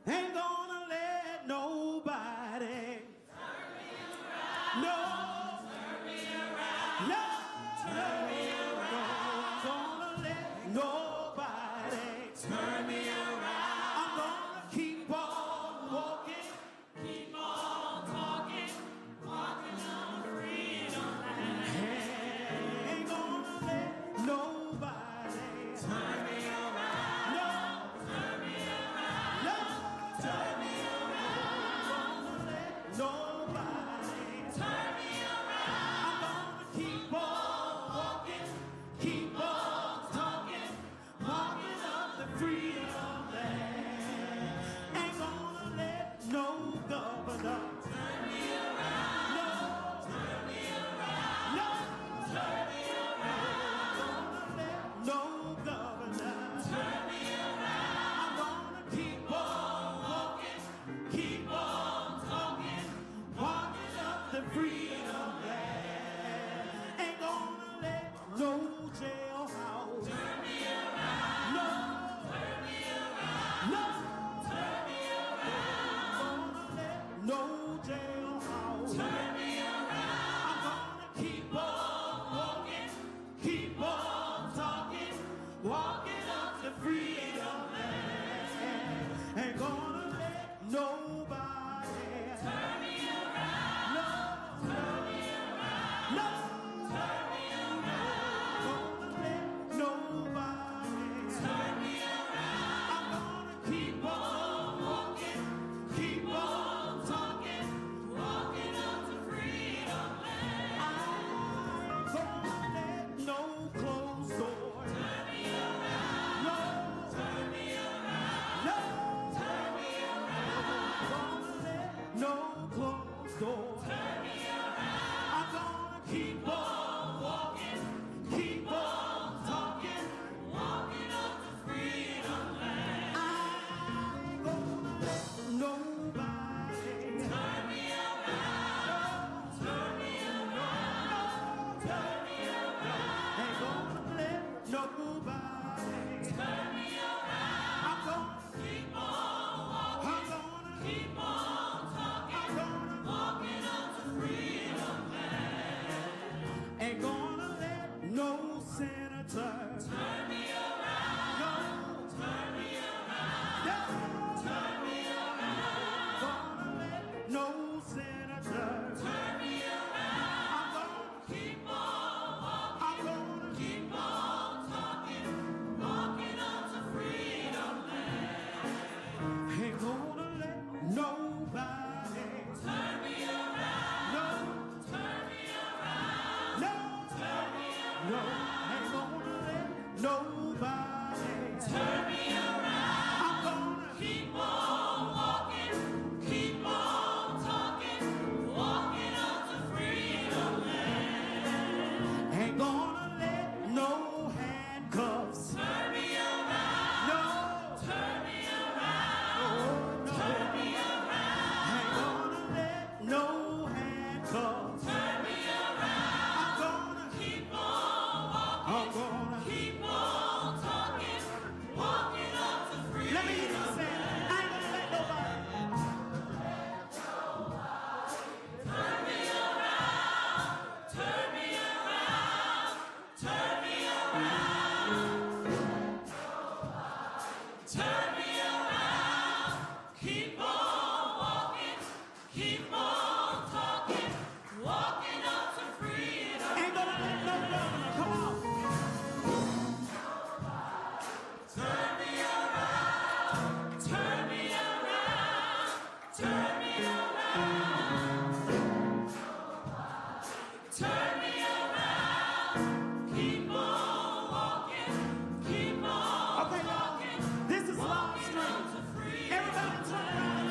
Ain't gonna let nobody. No. No. Turn me around. Gonna let nobody Turn me around. I'm gonna keep on walking. Keep on talking. Walking on freedom land. Ain't gonna let nobody Turn me around. No. Turn me around. No. Turn me around. Gonna let nobody Turn me around. I'm gonna keep on walking. Keep on talking. Walking up the freedom land. Ain't gonna let no governor. Turn me around. No. Turn me around. No. Turn me around. Gonna let no governor. Turn me around. I'm gonna keep on walking, keep on talking, walking up the freedom land. Ain't gonna let no jailhouse. Turn me around. No. Turn me around. No. Turn me around. Gonna let no jailhouse. Turn me around. I'm gonna keep on walking, keep on talking, walking up the freedom land. Ain't gonna let nobody. Turn me around. No. Turn me around. No. Turn me around. Gonna let nobody. Turn me around. I'm gonna keep on walking, keep on talking. Walking up to freedom land. I ain't gonna let no closed door. Turn me around. No. Turn me around. No. Turn me around. Gonna let no closed door. Turn me around. I'm gonna keep on walking, keep on talking. Walking up to freedom land. I ain't gonna let nobody. Turn me around. Turn me around. Turn me around. Ain't gonna let nobody. Turn me around. I'm gonna, Keep on walking. I'm gonna, Keep on talking. I'm gonna. Walking up to freedom land. Ain't gonna let no senator. Turn me around. No. Turn me around. No. Turn me around. Gonna let no senator. Turn me around. I'm gonna, Keep on walking. I'm gonna. Keep on talking. Walking up to freedom land. Ain't gonna let nobody. Turn me around. No. Turn me around. No. Turn me around. No. Ain't gonna let nobody. Turn me around. I'm gonna. Keep on walking. Keep on talking. Walking up to freedom land. Ain't gonna let no handcuffs. Turn me around. No. Turn me around. Oh, no. Turn me around. Ain't gonna let no handcuffs. Turn me around. I'm gonna. Keep on walking. I'm gonna. Keep on talking. Walking up to freedom. Let me hear you say, I ain't gonna let nobody. Turn me around. Turn me around. Turn me around. Turn me around. Keep on walking. Keep on talking. Walking up to freedom. Ain't gonna let no governor. Come on. Turn me around. Turn me around. Turn me around. Turn me around. Keep on walking. Keep on Okay, y'all. walking. This is live Walking up stream. to freedom. Everybody turn around and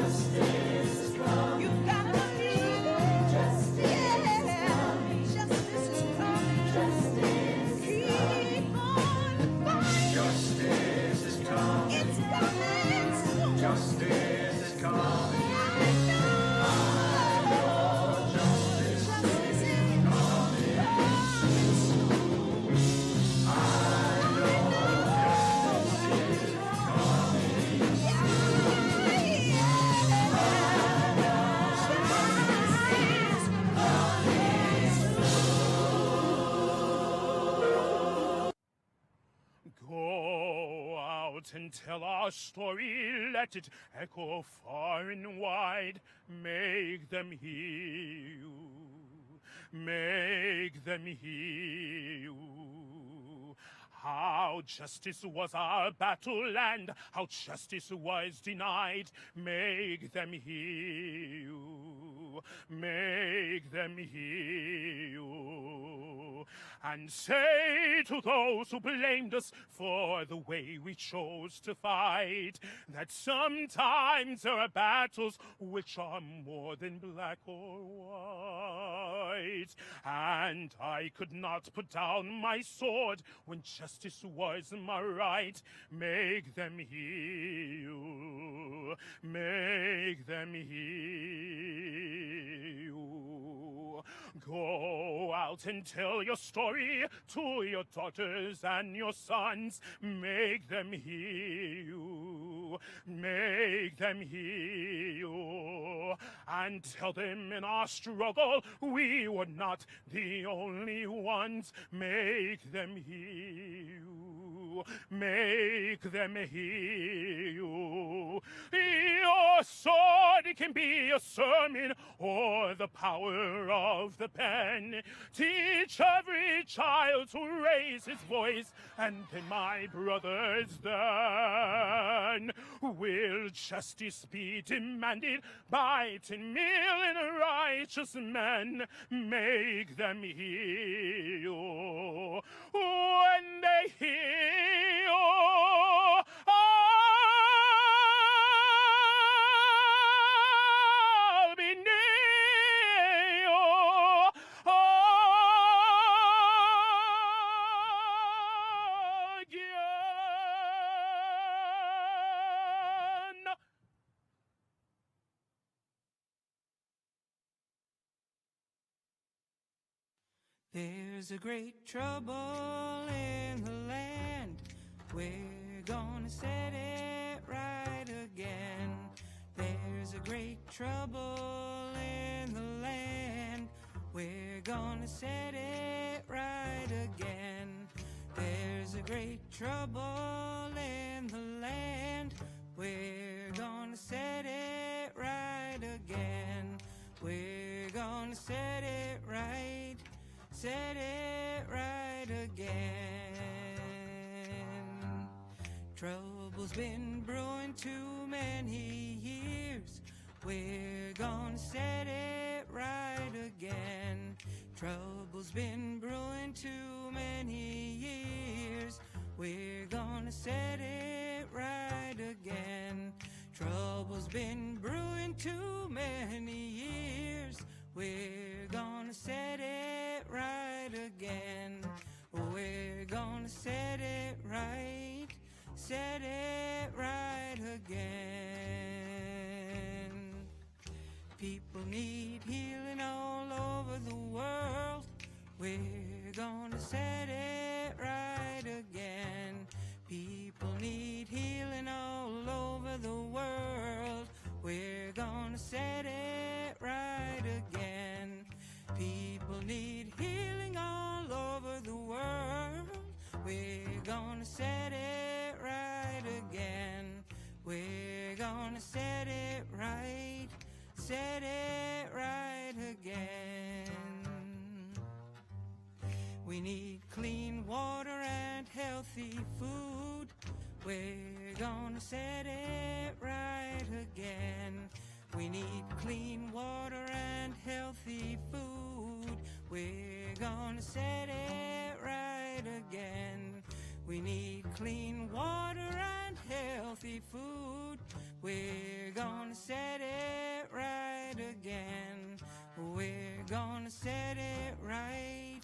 Justice is coming. You've got to believe it. Justice is coming. Keep on fighting. Justice is coming. It's coming soon. Justice is coming. Justice is coming soon. Go out and tell our story, let it echo far and wide. Make them hear you, make them hear you. How justice was our battle and how justice was denied. Make them hear you, make them hear you. And say to those who blamed us for the way we chose to fight, that sometimes there are battles which are more than black or white. And I could not put down my sword when justice was my right. Make them hear you, make them hear you. Go out and tell your story to your daughters and your sons. Make them hear you, make them hear you. And tell them in our struggle we were not the only ones. Make them hear you, make them hear you. Your sword can be a sermon or the power of the pen. Teach every child to raise his voice, and then, my brothers, then will justice be demanded by 10 million righteous men. Make them hear you. When they hear you, I'll be near you. Again. There's a great trouble in the land. We're gonna set it right again. There's a great trouble in the land. We're gonna set it right again. There's a great trouble in the land. We're gonna set it right again. We're gonna set it right. Set it right again. Trouble's been brewing too many years. We're gonna set it right again. Trouble's been brewing too many years. We're gonna set it right again. Trouble's been brewing too many years. We're gonna set it right again. We're gonna set it right again. People need healing all over the world. We're gonna set it right again. People need healing all over the world. We're gonna set it right again. People need healing all over the world. We're gonna set it right again. We're gonna set it right again. We need clean water and healthy food. we're gonna set it right again. We need clean water and healthy food. We're gonna set it right again. We need clean water and healthy food. We're gonna set it right again. We're gonna set it right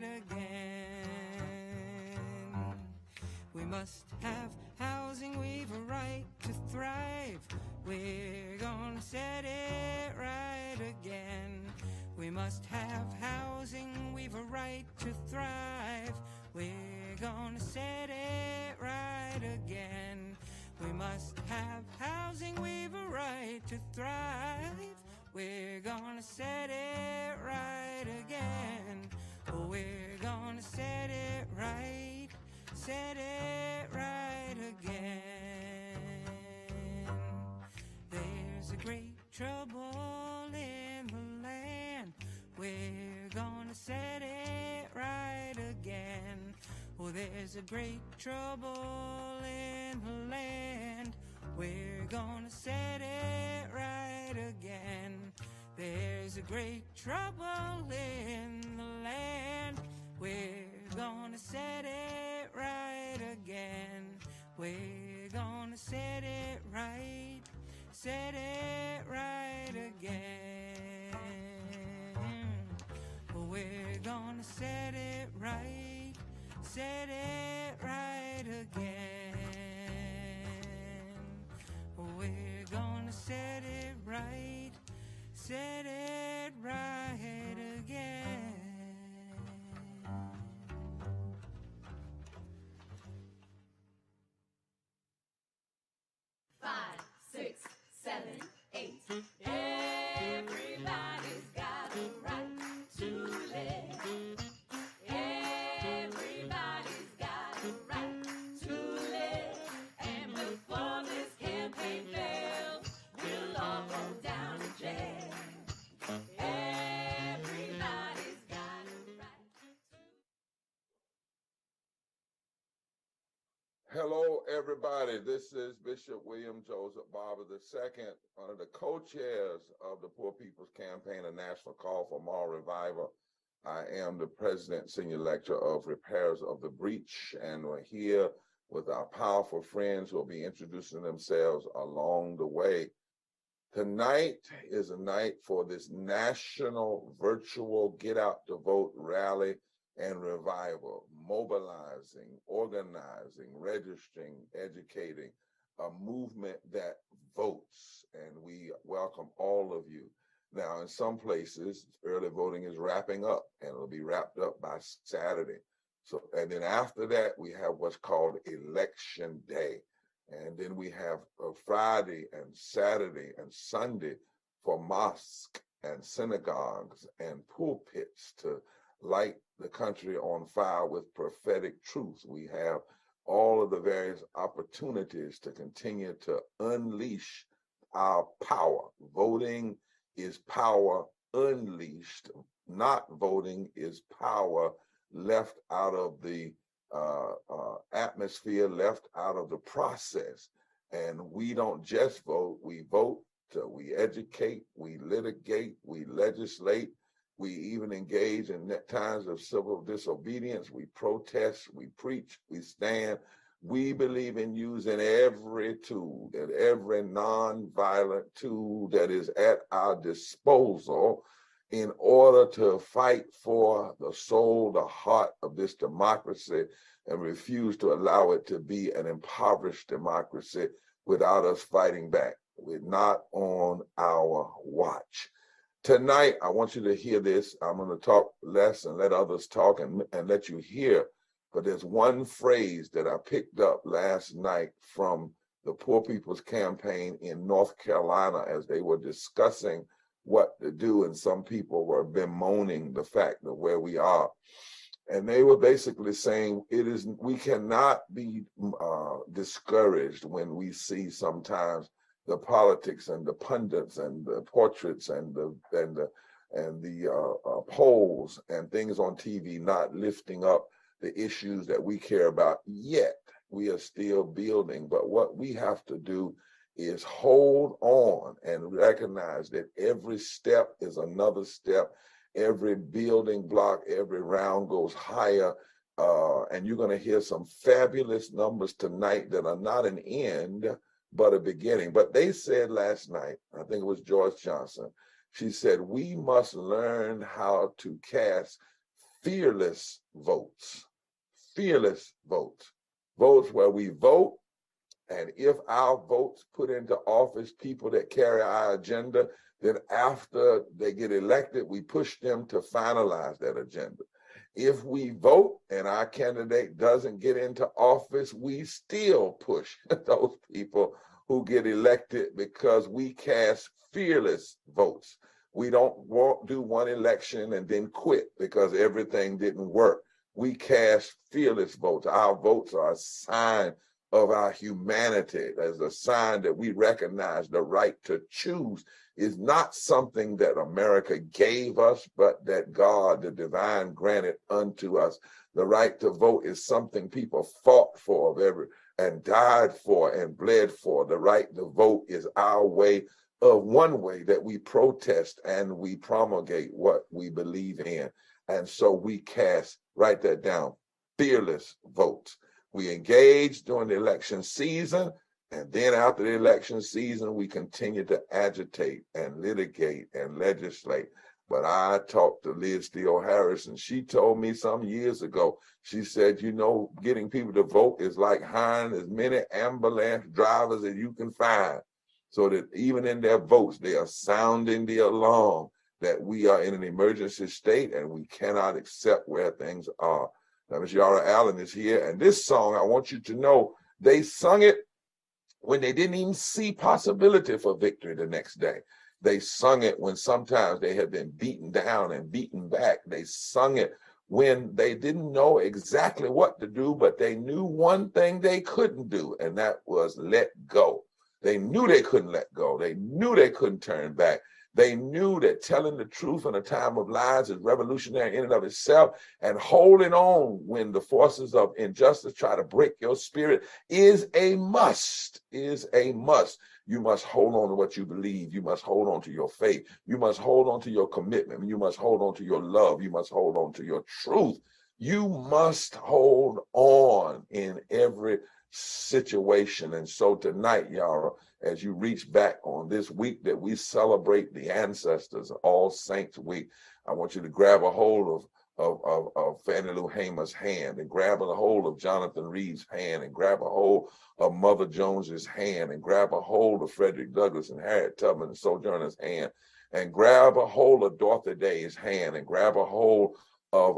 again. We must have housing, we've a right to thrive. We're gonna set it right again. We must have housing, we've a right to thrive. We're gonna set it right again. We must have housing, we've a right to thrive. We're gonna set it right again. Oh, we're gonna set it right again. There's a great trouble in the land. We're gonna set it right again. Oh, there's a great trouble in the land. We're gonna set it right again. There's a great trouble in the land. We're gonna set it right again. We're gonna set it right again. We're gonna set it right again. We're gonna set it right again. 5, 6, 7, 8. Everybody's got a right to live. Everybody's got a right to live. And before this campaign fails, we'll all go down to jail. Everybody's got a right to. Hello, everybody. This is Bishop William Joseph Barber II, one of the co-chairs of the Poor People's Campaign, a national call for moral revival. I am the president, senior lecturer of Repairs of the Breach, and we're here with our powerful friends who will be introducing themselves along the way. Tonight is a night for this national virtual Get Out to Vote rally and revival, mobilizing, organizing, registering, educating, a movement that votes, and we welcome all of you. Now, in some places, early voting is wrapping up, and it'll be wrapped up by Saturday. So, and then after that, we have what's called Election Day. And then we have Friday and Saturday and Sunday for mosques and synagogues and pulpits to light the country on fire with prophetic truth. We have all of the various opportunities to continue to unleash our power. Voting is power unleashed. Not voting is power left out of the atmosphere, left out of the process. And we don't just vote, we vote, we educate, we litigate, we legislate, we even engage in times of civil disobedience, we protest, we preach, we stand. We believe in using every tool, and every nonviolent tool that is at our disposal in order to fight for the soul, the heart of this democracy, and refuse to allow it to be an impoverished democracy without us fighting back. We're not on our watch. Tonight, I want you to hear this. I'm going to talk less and let others talk and let you hear. But there's one phrase that I picked up last night from the Poor People's Campaign in North Carolina as they were discussing what to do, and some people were bemoaning the fact of where we are. And they were basically saying we cannot be discouraged when we see sometimes the politics and the pundits and the portraits and the polls and things on TV not lifting up the issues that we care about yet. We are still building, but what we have to do is hold on and recognize that every step is another step. Every building block, every round goes higher. And you're going to hear some fabulous numbers tonight that are not an end, but a beginning. But they said last night, I think it was Joyce Johnson, she said, we must learn how to cast fearless votes. Fearless votes. Votes where we vote, and if our votes put into office people that carry our agenda, then after they get elected, we push them to finalize that agenda. If we vote and our candidate doesn't get into office, we still push those people who get elected because we cast fearless votes. We don't do one election and then quit because everything didn't work. We cast fearless votes. Our votes are a sign of our humanity, as a sign that we recognize the right to choose is not something that America gave us, but that God, the divine, granted unto us. The right to vote is something people fought for and died for and bled for. The right to vote is our way of one way that we protest and we promulgate what we believe in. And so we cast, write that down, fearless votes. We engage during the election season, and then after the election season, we continue to agitate and litigate and legislate. But I talked to Liz Steele Harris, and she told me some years ago, she said, you know, getting people to vote is like hiring as many ambulance drivers as you can find, so that even in their votes, they are sounding the alarm that we are in an emergency state and we cannot accept where things are. Now, Ms. Yara Allen is here, and this song, I want you to know, they sung it when they didn't even see possibility for victory the next day. They sung it when sometimes they had been beaten down and beaten back. They sung it when they didn't know exactly what to do, but they knew one thing they couldn't do, and that was let go. They knew they couldn't let go. They knew they couldn't turn back. They knew that telling the truth in a time of lies is revolutionary in and of itself, and holding on when the forces of injustice try to break your spirit is a must, You must hold on to what you believe. You must hold on to your faith. You must hold on to your commitment. You must hold on to your love. You must hold on to your truth. You must hold on in every situation. And so tonight, Yara, as you reach back on this week that we celebrate the ancestors, All Saints Week, I want you to grab a hold of Fannie Lou Hamer's hand, and grab a hold of Jonathan Reed's hand, and grab a hold of Mother Jones's hand, and grab a hold of Frederick Douglass and Harriet Tubman and Sojourner's hand, and grab a hold of Dorothy Day's hand, and grab a hold of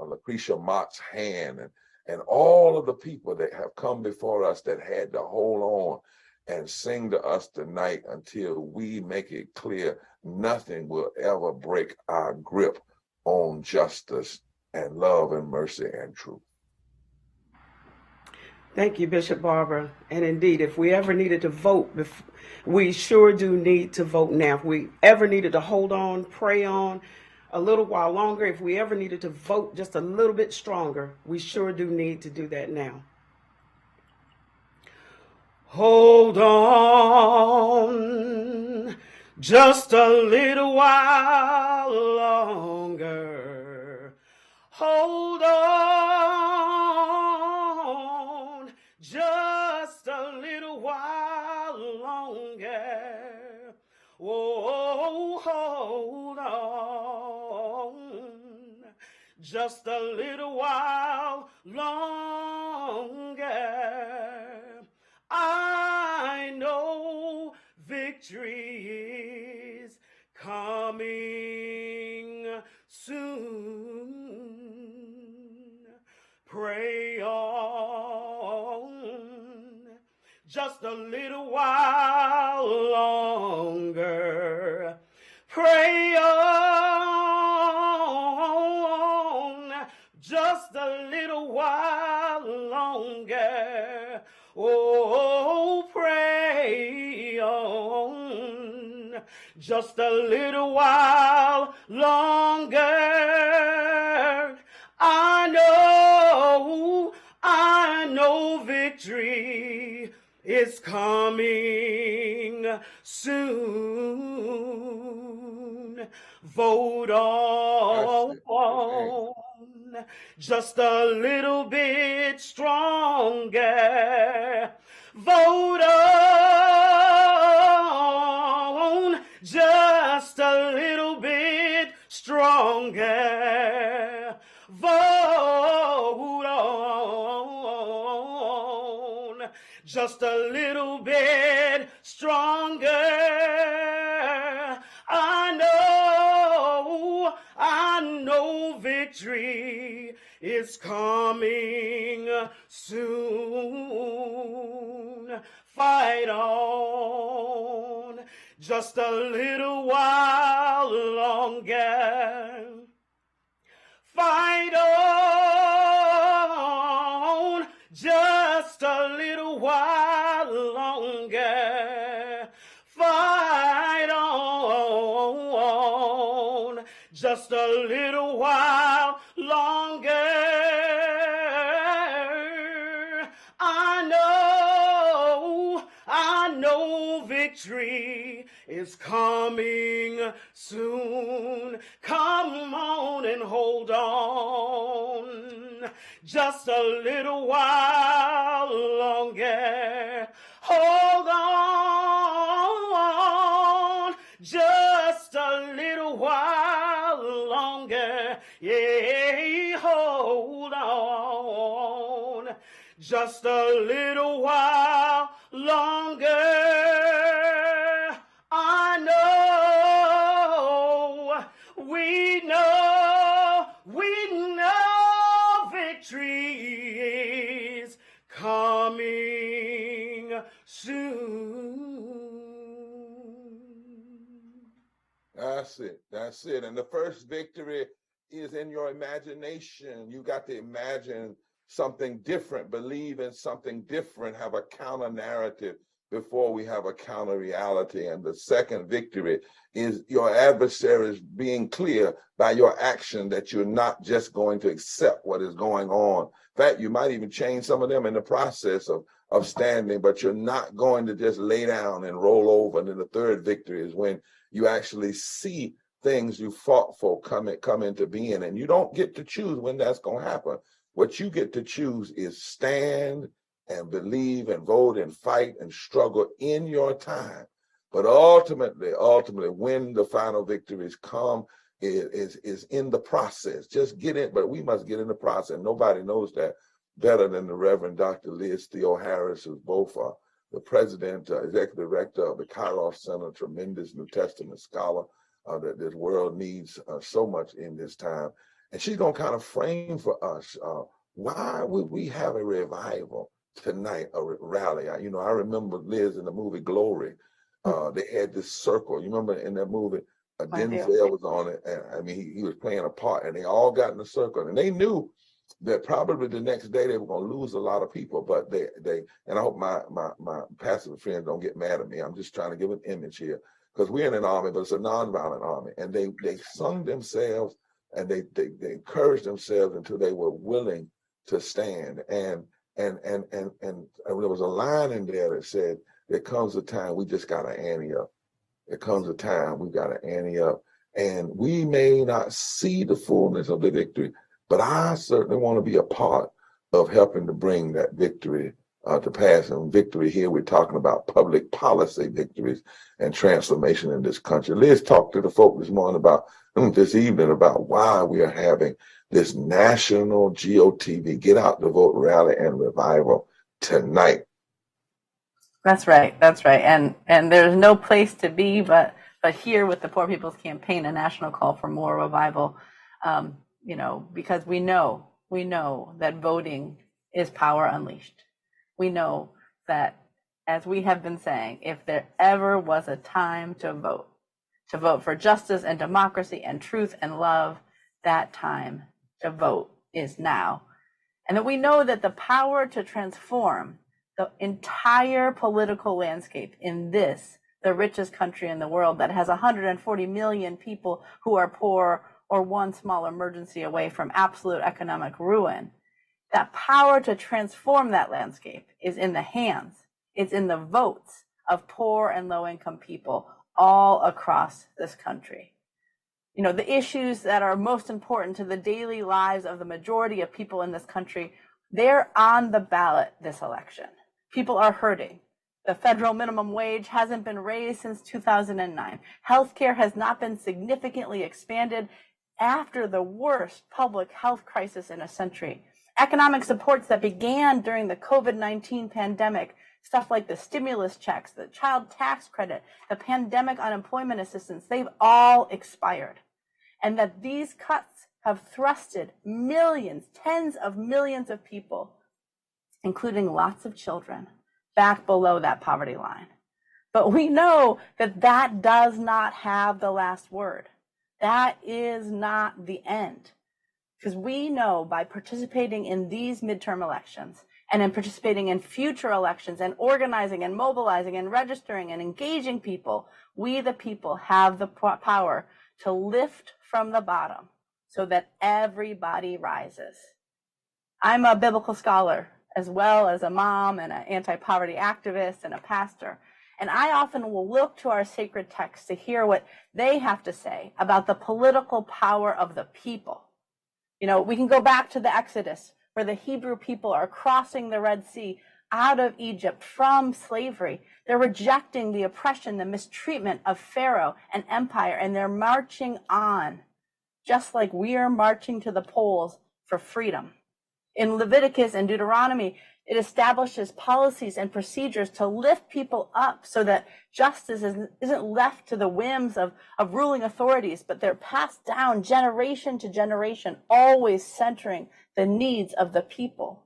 Lucretia Mott's hand, and all of the people that have come before us that had to hold on and sing to us tonight until we make it clear nothing will ever break our grip on justice and love and mercy and truth. Thank you, Bishop Barber. And indeed, if we ever needed to vote, we sure do need to vote now. If we ever needed to hold on, pray on a little while longer, if we ever needed to vote just a little bit stronger, we sure do need to do that now. Hold on just a little while longer. Hold on just a little while longer. Whoa, hold on just a little while longer. I know victory is coming soon. Pray on just a little while longer. Pray on just a little while longer. Oh, pray on just a little while longer. I know victory is coming soon. Vote on just a little bit stronger. Vote on just a little bit stronger. Vote on just a little bit stronger. I know victory is coming soon. Fight on just a little while longer. Fight on just a little while longer. Fight on just a little while longer. I know victory is coming soon. Come on and hold on just a little while longer. Hold on just a little while longer. Yeah, hold on just a little while longer. I know, we know victory is coming soon. That's it. That's it. And the first victory is in your imagination. You got to imagine something different, believe in something different, have a counter narrative before we have a counter reality. And the second victory is your adversaries being clear by your action that you're not just going to accept what is going on. In fact, you might even change some of them in the process of standing, but you're not going to just lay down and roll over. And then the third victory is when you actually see things you fought for come into being, and you don't get to choose when that's going to happen. What you get to choose is stand and believe and vote and fight and struggle in your time. But ultimately, when the final victories come, is in the process. Just get in, but we must get in the process. Nobody knows that better than the Reverend Dr. Liz Theo-Harris, who's both the president, executive director of the Kairos Center, tremendous New Testament scholar that this world needs so much in this time. And she's going to kind of frame for us, why would we have a revival tonight, a rally? I remember Liz in the movie Glory. They had this circle. You remember in that movie, Denzel was on it. And he was playing a part, and they all got in a circle. And they knew that probably the next day they were going to lose a lot of people. But they and I hope my passive friends don't get mad at me. I'm just trying to give an image here, because we're in an army, but it's a nonviolent army. And they sung themselves, and they encouraged themselves until they were willing to stand. And there was a line in there that said, there comes a time we just got to ante up. There comes a time we got to ante up. And we may not see the fullness of the victory, but I certainly want to be a part of helping to bring that victory to pass. And victory here, we're talking about public policy victories and transformation in this country. Liz talked to the folk this evening about why we are having this national GOTV, Get Out the Vote rally and revival tonight. That's right. And there's no place to be but here with the Poor People's Campaign, a national call for more revival. Because we know that voting is power unleashed. We know that, as we have been saying, if there ever was a time to vote for justice and democracy and truth and love, that time to vote is now. And that we know that the power to transform the entire political landscape in the richest country in the world that has 140 million people who are poor or one small emergency away from absolute economic ruin. That power to transform that landscape is in the hands, it's in the votes of poor and low-income people all across this country. You know, the issues that are most important to the daily lives of the majority of people in this country, they're on the ballot this election. People are hurting. The federal minimum wage hasn't been raised since 2009. Healthcare has not been significantly expanded after the worst public health crisis in a century. Economic supports that began during the COVID-19 pandemic, stuff like the stimulus checks, the child tax credit, the pandemic unemployment assistance, they've all expired. And that these cuts have thrusted millions, tens of millions of people, including lots of children, back below that poverty line. But we know that that does not have the last word. That is not the end. Because we know by participating in these midterm elections and in participating in future elections and organizing and mobilizing and registering and engaging people, we the people have the power to lift from the bottom so that everybody rises. I'm a biblical scholar as well as a mom and an anti-poverty activist and a pastor. And I often will look to our sacred texts to hear what they have to say about the political power of the people. You know, we can go back to the Exodus, where the Hebrew people are crossing the Red Sea out of Egypt from slavery. They're rejecting the oppression, the mistreatment of Pharaoh and empire, and they're marching on, just like we are marching to the polls for freedom. In Leviticus and Deuteronomy, it establishes policies and procedures to lift people up so that justice isn't left to the whims of ruling authorities, but they're passed down generation to generation, always centering the needs of the people.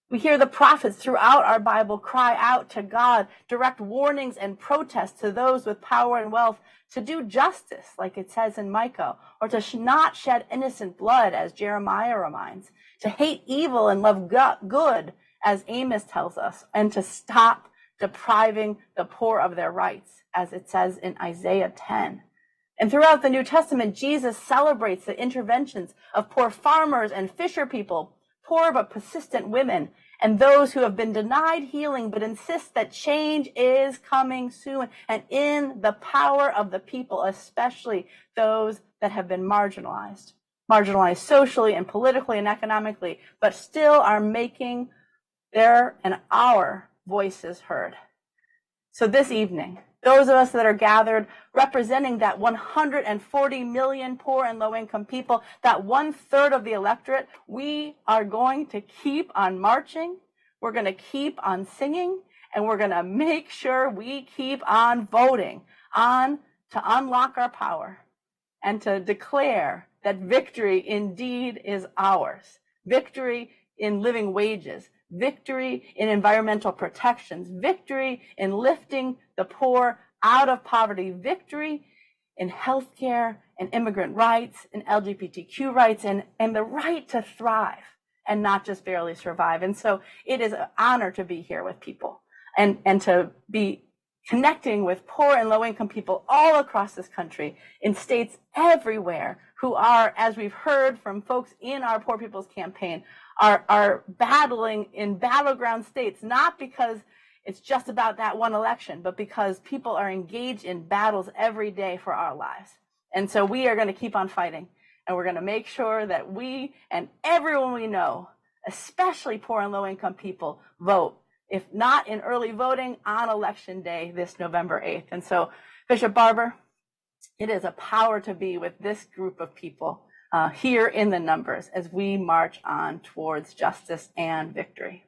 We hear the prophets throughout our Bible cry out to God, direct warnings and protests to those with power and wealth to do justice, like it says in Micah, or to not shed innocent blood, as Jeremiah reminds, to hate evil and love good, as Amos tells us, and to stop depriving the poor of their rights, as it says in Isaiah 10. And throughout the New Testament, Jesus celebrates the interventions of poor farmers and fisher people, poor but persistent women, and those who have been denied healing but insist that change is coming soon, and in the power of the people, especially those that have been marginalized socially and politically and economically, but still are making their and our voices heard. So this evening, those of us that are gathered representing that 140 million poor and low-income people, that 1/3 of the electorate, we are going to keep on marching, we're going to keep on singing, and we're going to make sure we keep on voting on to unlock our power and to declare that victory indeed is ours. Victory in living wages, victory in environmental protections, victory in lifting the poor out of poverty, victory in healthcare and immigrant rights and LGBTQ rights and the right to thrive and not just barely survive. And so it is an honor to be here with people and to be connecting with poor and low-income people all across this country in states everywhere who are, as we've heard from folks in our Poor People's Campaign, are battling in battleground states, not because it's just about that one election, but because people are engaged in battles every day for our lives. And so we are going to keep on fighting, and we're going to make sure that we and everyone we know, especially poor and low-income people, vote, if not in early voting, on Election Day this November 8th. And so, Bishop Barber, it is a power to be with this group of people here in the numbers as we march on towards justice and victory.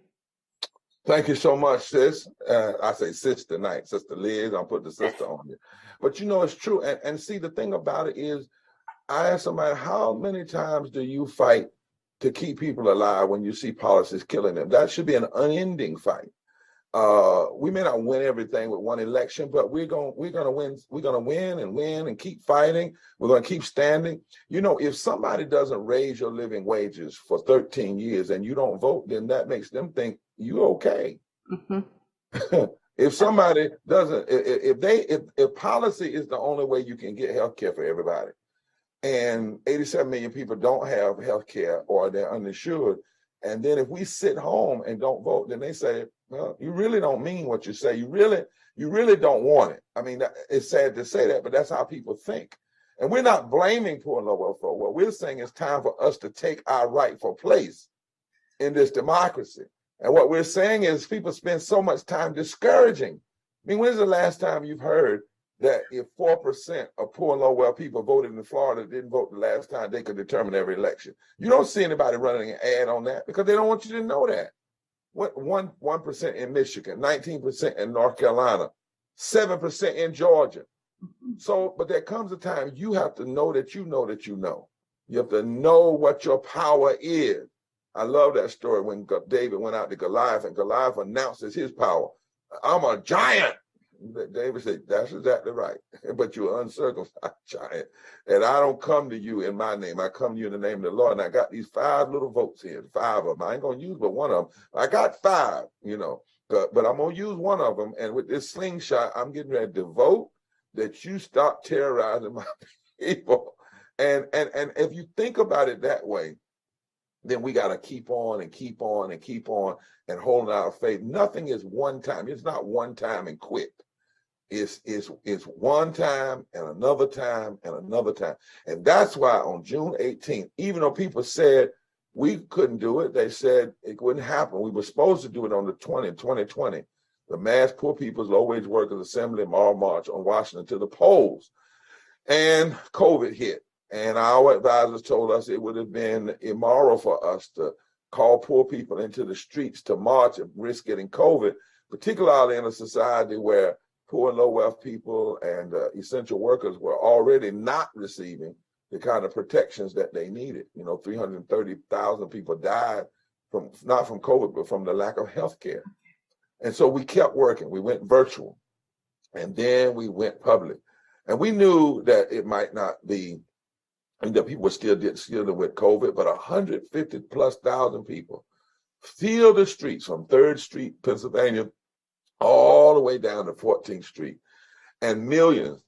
Thank you so much, sis. I say sis tonight, Sister Liz. I'll put the sister on you. But you know, it's true. And see, the thing about it is, I asked somebody, how many times do you fight to keep people alive when you see policies killing them? That should be an unending fight. We may not win everything with one election, but we're gonna win. We're gonna win and keep fighting. We're gonna keep standing. You know, if somebody doesn't raise your living wages for 13 years and you don't vote, then that makes them think you okay. Mm-hmm. If somebody doesn't, if policy is the only way you can get health care for everybody, and 87 million people don't have health care or they're uninsured. And then if we sit home and don't vote, then they say, well, you really don't mean what you say. You really don't want it. I mean, it's sad to say that, but that's how people think. And we're not blaming poor and low wealth folk. What we're saying is time for us to take our rightful place in this democracy. And what we're saying is people spend so much time discouraging. I mean, when's the last time you've heard that if 4% of poor and low wealth people voted in Florida didn't vote the last time, they could determine every election? You don't see anybody running an ad on that because they don't want you to know that. What 1% in Michigan, 19% in North Carolina, 7% in Georgia. So, but there comes a time you have to know that you know that you know. You have to know what your power is. I love that story when David went out to Goliath and Goliath announces his power. I'm a giant. David said, that's exactly right. But you're an uncircumcised giant. And I don't come to you in my name. I come to you in the name of the Lord. And I got these 5 little votes here, 5 of them. I ain't going to use but one of them. I got 5, you know, but I'm going to use one of them. And with this slingshot, I'm getting ready to vote that you stop terrorizing my people. And if you think about it that way, then we got to keep on and keep on and keep on and holding our faith. Nothing is one time. It's not one time and quit. It's one time and another time and another time. And that's why on June 18th, even though people said we couldn't do it, they said it wouldn't happen. We were supposed to do it on the 2020, the Mass Poor People's Low Wage Workers Assembly Moral March on Washington to the polls. And COVID hit. And our advisors told us it would have been immoral for us to call poor people into the streets to march and risk getting COVID, particularly in a society where poor and low wealth people and essential workers were already not receiving the kind of protections that they needed. You know, 330,000 people died not from COVID, but from the lack of health care. And so we kept working. We went virtual and then we went public. And we knew that it might not be, and that people were still dealing with COVID, but 150,000+ people filled the streets from 3rd Street, Pennsylvania, all the way down to 14th Street. And millions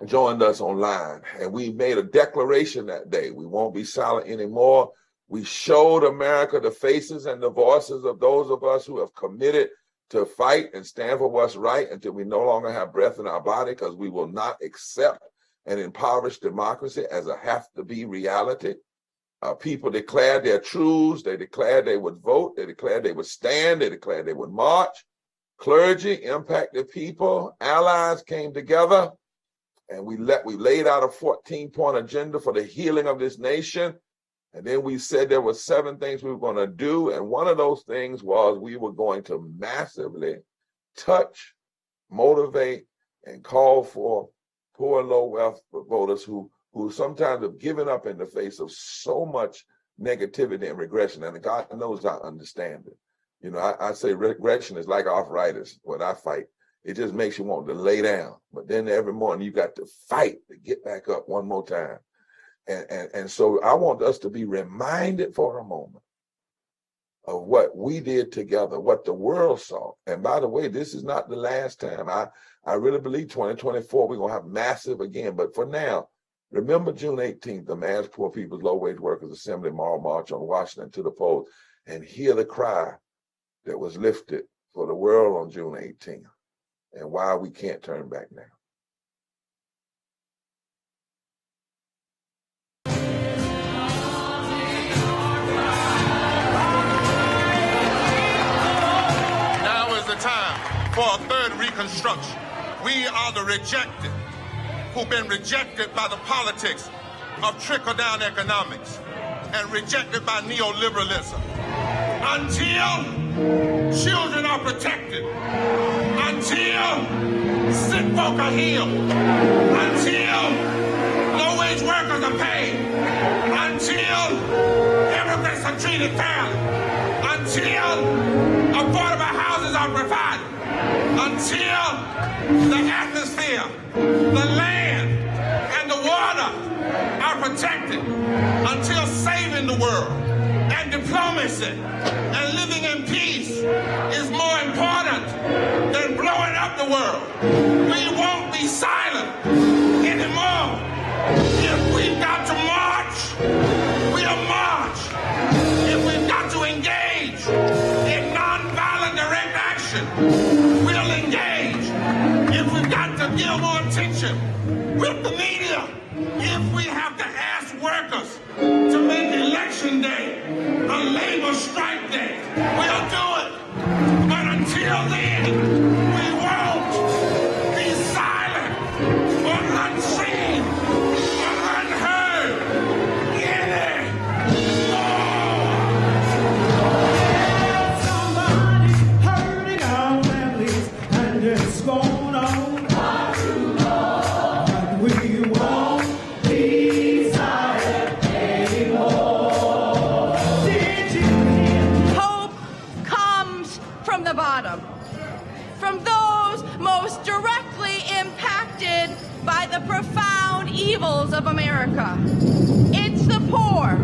joined us online. And we made a declaration that day. We won't be silent anymore. We showed America the faces and the voices of those of us who have committed to fight and stand for what's right until we no longer have breath in our body, because we will not accept an impoverished democracy as a have-to-be reality. People declared their truths. They declared they would vote. They declared they would stand. They declared they would march. Clergy, impacted people, allies came together, and we laid out a 14-point agenda for the healing of this nation. And then we said there were 7 things we were going to do. And one of those things was we were going to massively touch, motivate, and call for poor and low wealth voters who sometimes have given up in the face of so much negativity and regression. And God knows I understand it. You know, I say regression is like arthritis. When I fight, it just makes you want to lay down. But then every morning you got to fight to get back up one more time. And so I want us to be reminded for a moment of what we did together, what the world saw. And by the way, this is not the last time. I really believe 2024, we're going to have massive again. But for now, remember June 18th, the Mass Poor People's Low Wage Workers Assembly Moral March on Washington to the polls, and hear the cry that was lifted for the world on June 18th, and why we can't turn back now. For a 3rd Reconstruction. We are the rejected, who've been rejected by the politics of trickle-down economics and rejected by neoliberalism. Until children are protected, until sick folk are healed, until low-wage workers are paid, until immigrants are treated fairly, until affordable houses are provided, until the atmosphere, the land, and the water are protected, until saving the world and diplomacy and living in peace is more important than blowing up the world. We won't be silent anymore. If we've got we'll engage. If we've got to give more attention with the media, if we have to ask workers to make election day a labor strike day, we'll do it. But until then, we won't be silent or unseen or unheard Somebody hurting our families, and it's going on. But we won't be silent anymore. Did you hear? Hope comes from the bottom, from those most directly impacted by the profound evils of America. It's the poor,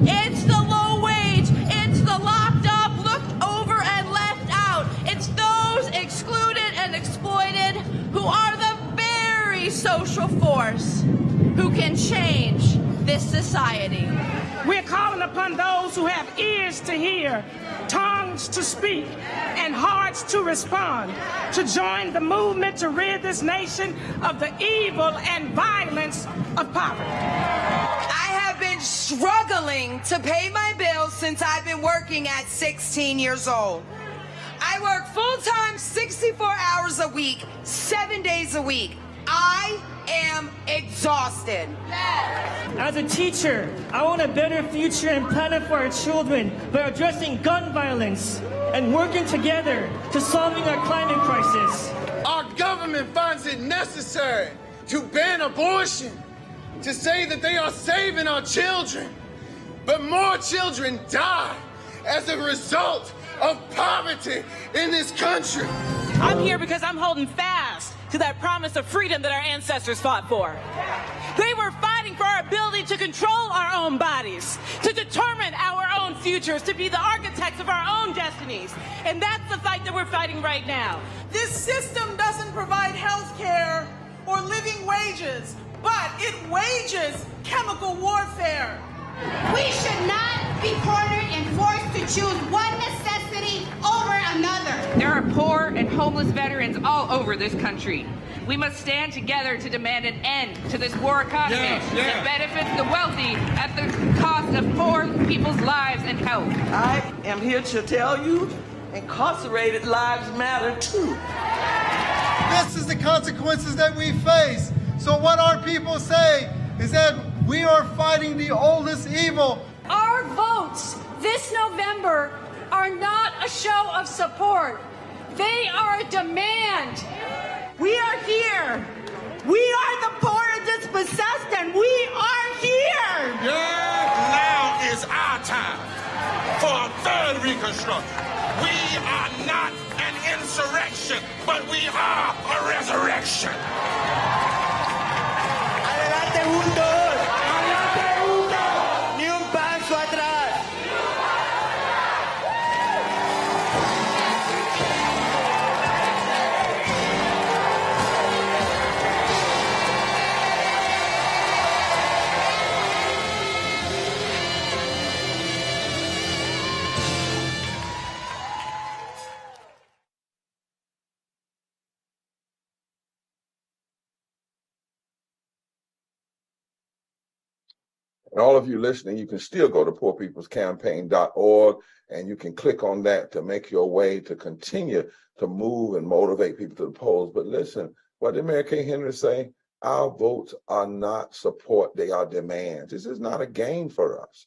it's the low wage, it's the locked up, looked over and left out. It's those excluded and exploited who are the very social force who can change this society. We're calling upon those who have ears to hear, tongues to speak, and hearts to respond, to join the movement to rid this nation of the evil and violence of poverty. I have been struggling to pay my bills since I've been working at 16 years old. I work full-time 64 hours a week, 7 days a week. I am exhausted. As a teacher, I want a better future and plan it for our children by addressing gun violence and working together to solving our climate crisis. Our government finds it necessary to ban abortion, to say that they are saving our children. But more children die as a result of poverty in this country. I'm here because I'm holding fast to that promise of freedom that our ancestors fought for. They were fighting for our ability to control our own bodies, to determine our own futures, to be the architects of our own destinies. And that's the fight that we're fighting right now. This system doesn't provide health care or living wages, but it wages chemical warfare. We should not be cornered and forced to choose one necessity over another. There are poor and homeless veterans all over this country. We must stand together to demand an end to this war economy that benefits the wealthy at the cost of poor people's lives and health. I am here to tell you, incarcerated lives matter too. This is the consequences that we face. So what our people say is that we are fighting the oldest evil. Our votes this November are not a show of support. They are a demand. We are here. We are the poor and dispossessed, and we are here. Now is our time for a third Reconstruction. We are not an insurrection, but we are a resurrection. Adelante juntos. Ni un paso atrás. And all of you listening, you can still go to poorpeoplescampaign.org and you can click on that to make your way to continue to move and motivate people to the polls. But listen, what did Mary Kay Henry say? Our votes are not support, they are demands. This is not a game for us.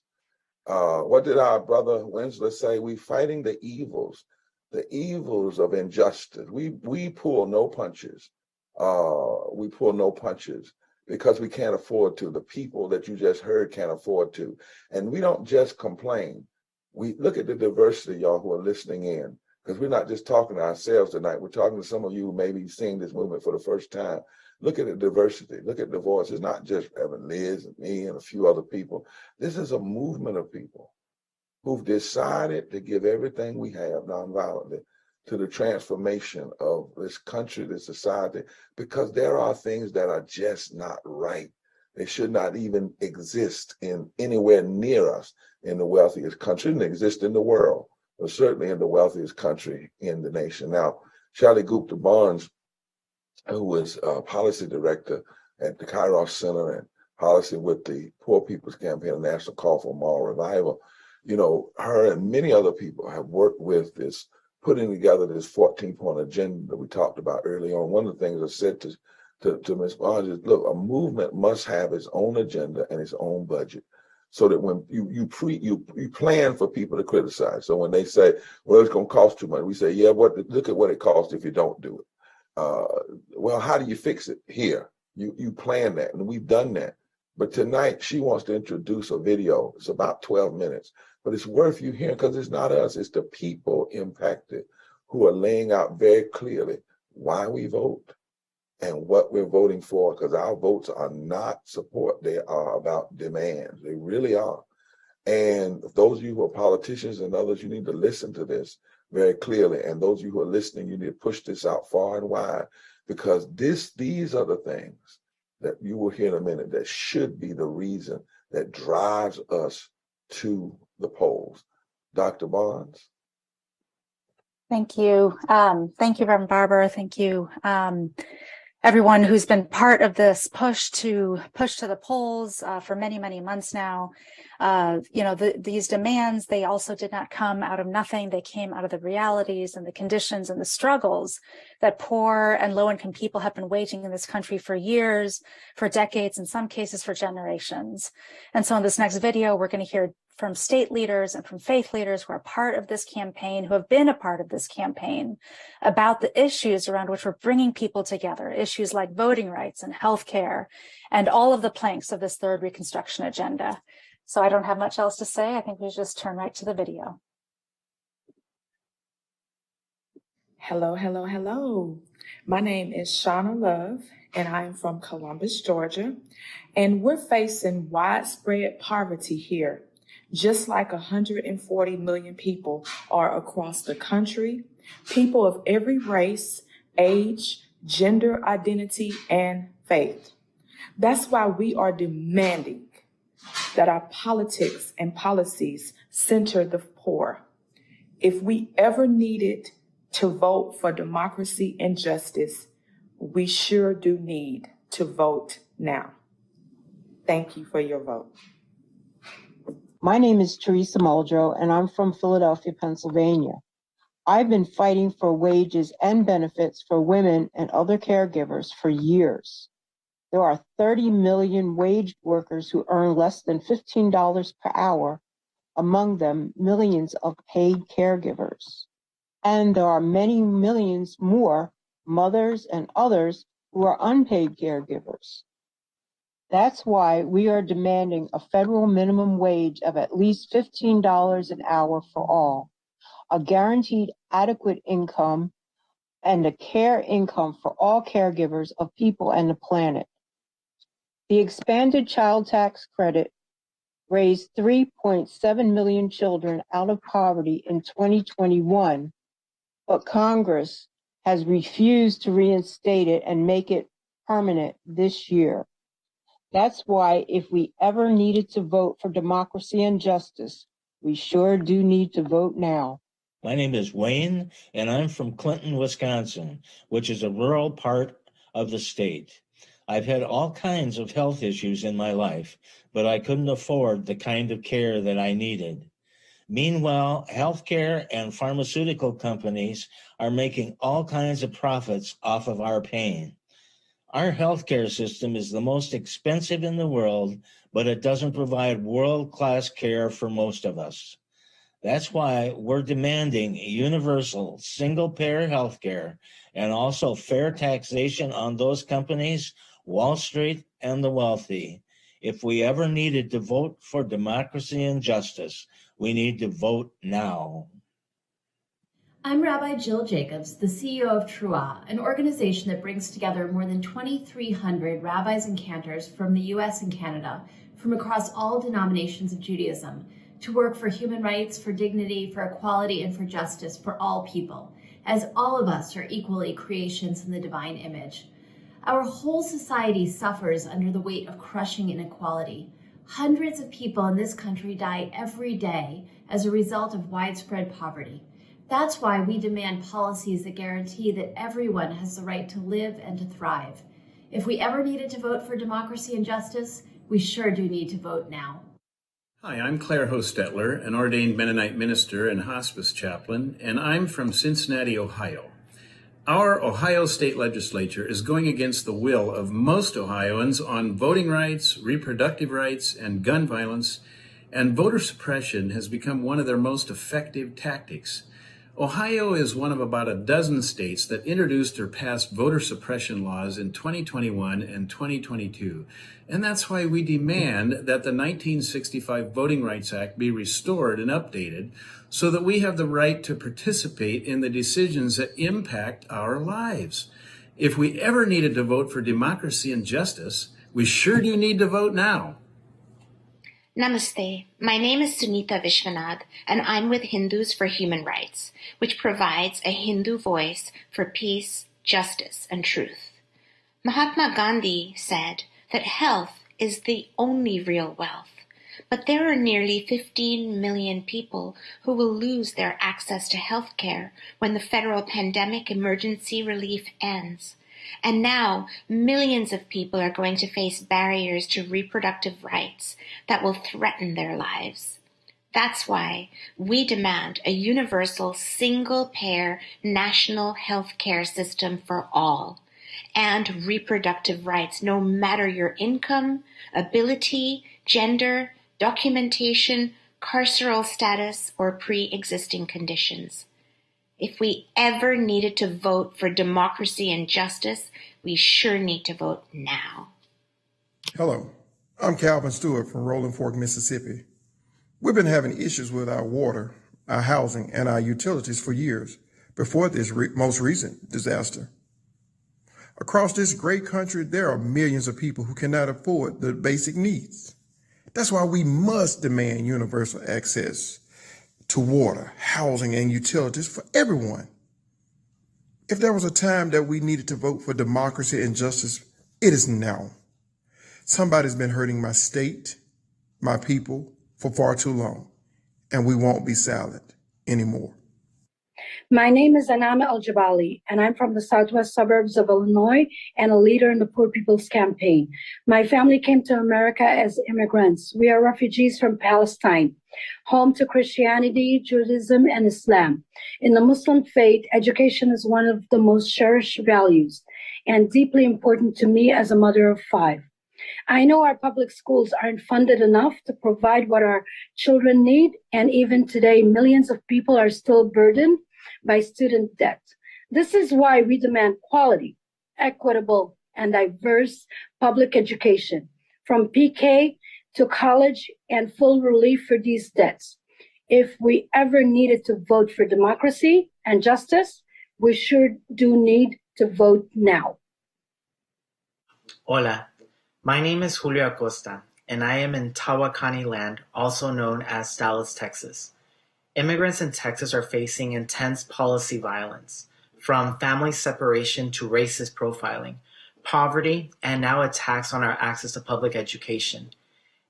What did our brother Winsler say? We're fighting the evils of injustice. We pull no punches. We pull no punches because we can't afford to. The people that you just heard can't afford to. And we don't just complain. We look at the diversity, y'all, who are listening in, because we're not just talking to ourselves tonight. We're talking to some of you who may be seeing this movement for the first time. Look at the diversity. Look at the voice. It's not just Reverend Liz and me and a few other people. This is a movement of people who've decided to give everything we have nonviolently to the transformation of this country, this society, because there are things that are just not right. They should not even exist in anywhere near us in the wealthiest country and exist in the world. but certainly in the wealthiest country in the nation. Now, Shelley Gupta Barnes, who is policy director at the Kairos Center and policy with the Poor People's Campaign, a national call for moral revival, you know, her and many other people have worked with this, putting together this 14-point agenda that we talked about early on. One of the things I said to Ms. Barnes is, look, a movement must have its own agenda and its own budget, so that when you plan for people to criticize. So when they say, well, it's going to cost too much, we say, yeah, look at what it costs if you don't do it. Well, how do you fix it? Here, you plan that, and we've done that. But tonight, she wants to introduce a video. It's about 12 minutes, but it's worth you hearing, because it's not us, it's the people impacted who are laying out very clearly why we vote and what we're voting for, because our votes are not support, they are about demands. They really are. And those of you who are politicians and others, you need to listen to this very clearly. And those of you who are listening, you need to push this out far and wide, because these are the things that you will hear in a minute that should be the reason that drives us to the polls. Dr. Barnes. Thank you. Thank you, Reverend Barber. Thank you, everyone who's been part of this push to the polls for many, many months now. These demands, they also did not come out of nothing. They came out of the realities and the conditions and the struggles that poor and low-income people have been waging in this country for years, for decades, in some cases for generations. And so in this next video, we're going to hear from state leaders and from faith leaders who are part of this campaign, who have been a part of this campaign, about the issues around which we're bringing people together, issues like voting rights and healthcare, and all of the planks of this third Reconstruction agenda. So I don't have much else to say. I think we should just turn right to the video. Hello, hello, hello. My name is Shauna Love, and I am from Columbus, Georgia. And we're facing widespread poverty here, just like 140 million people are across the country, people of every race, age, gender identity, and faith. That's why we are demanding that our politics and policies center the poor. If we ever needed to vote for democracy and justice, we sure do need to vote now. Thank you for your vote. My name is Teresa Muldrow, and I'm from Philadelphia, Pennsylvania. I've been fighting for wages and benefits for women and other caregivers for years. There are 30 million wage workers who earn less than $15 per hour, among them millions of paid caregivers. And there are many millions more mothers and others who are unpaid caregivers. That's why we are demanding a federal minimum wage of at least $15 an hour for all, a guaranteed adequate income, and a care income for all caregivers of people and the planet. The expanded child tax credit raised 3.7 million children out of poverty in 2021, but Congress has refused to reinstate it and make it permanent this year. That's why if we ever needed to vote for democracy and justice, we sure do need to vote now. My name is Wayne, and I'm from Clinton, Wisconsin, which is a rural part of the state. I've had all kinds of health issues in my life, but I couldn't afford the kind of care that I needed. Meanwhile, healthcare and pharmaceutical companies are making all kinds of profits off of our pain. Our healthcare system is the most expensive in the world, but it doesn't provide world-class care for most of us. That's why we're demanding universal single-payer healthcare and also fair taxation on those companies, Wall Street, and the wealthy. If we ever needed to vote for democracy and justice, we need to vote now. I'm Rabbi Jill Jacobs, the CEO of Truah, an organization that brings together more than 2,300 rabbis and cantors from the US and Canada, from across all denominations of Judaism, to work for human rights, for dignity, for equality, and for justice for all people, as all of us are equally creations in the divine image. Our whole society suffers under the weight of crushing inequality. Hundreds of people in this country die every day as a result of widespread poverty. That's why we demand policies that guarantee that everyone has the right to live and to thrive. If we ever needed to vote for democracy and justice, we sure do need to vote now. Hi, I'm Claire Hostetler, an ordained Mennonite minister and hospice chaplain, and I'm from Cincinnati, Ohio. Our Ohio State Legislature is going against the will of most Ohioans on voting rights, reproductive rights, and gun violence, and voter suppression has become one of their most effective tactics. Ohio is one of about a dozen states that introduced or passed voter suppression laws in 2021 and 2022. And that's why we demand that the 1965 Voting Rights Act be restored and updated so that we have the right to participate in the decisions that impact our lives. If we ever needed to vote for democracy and justice, we sure do need to vote now. Namaste. My name is Sunita Vishwanath, and I'm with Hindus for Human Rights, which provides a Hindu voice for peace, justice, and truth. Mahatma Gandhi said that health is the only real wealth, but there are nearly 15 million people who will lose their access to health care when the federal pandemic emergency relief ends. And now, millions of people are going to face barriers to reproductive rights that will threaten their lives. That's why we demand a universal, single-payer national health care system for all, and reproductive rights no matter your income, ability, gender, documentation, carceral status, or pre-existing conditions. If we ever needed to vote for democracy and justice, we sure need to vote now. Hello, I'm Calvin Stewart from Rolling Fork, Mississippi. We've been having issues with our water, our housing, and our utilities for years before this most recent disaster. Across this great country, there are millions of people who cannot afford the basic needs. That's why we must demand universal access to water, housing, and utilities for everyone. If there was a time that we needed to vote for democracy and justice, it is now. Somebody's been hurting my state, my people, for far too long, and we won't be silent anymore. My name is Anama Al-Jabali, and I'm from the southwest suburbs of Illinois and a leader in the Poor People's Campaign. My family came to America as immigrants. We are refugees from Palestine, home to Christianity, Judaism, and Islam. In the Muslim faith, education is one of the most cherished values and deeply important to me as a mother of 5. I know our public schools aren't funded enough to provide what our children need, and even today, millions of people are still burdened by student debt. This is why we demand quality, equitable, and diverse public education, from PK to college, and full relief for these debts. If we ever needed to vote for democracy and justice, we sure do need to vote now. Hola, my name is Julio Acosta, and I am in Tawakani land, also known as Dallas, Texas. Immigrants in Texas are facing intense policy violence, from family separation to racist profiling, poverty, and now attacks on our access to public education.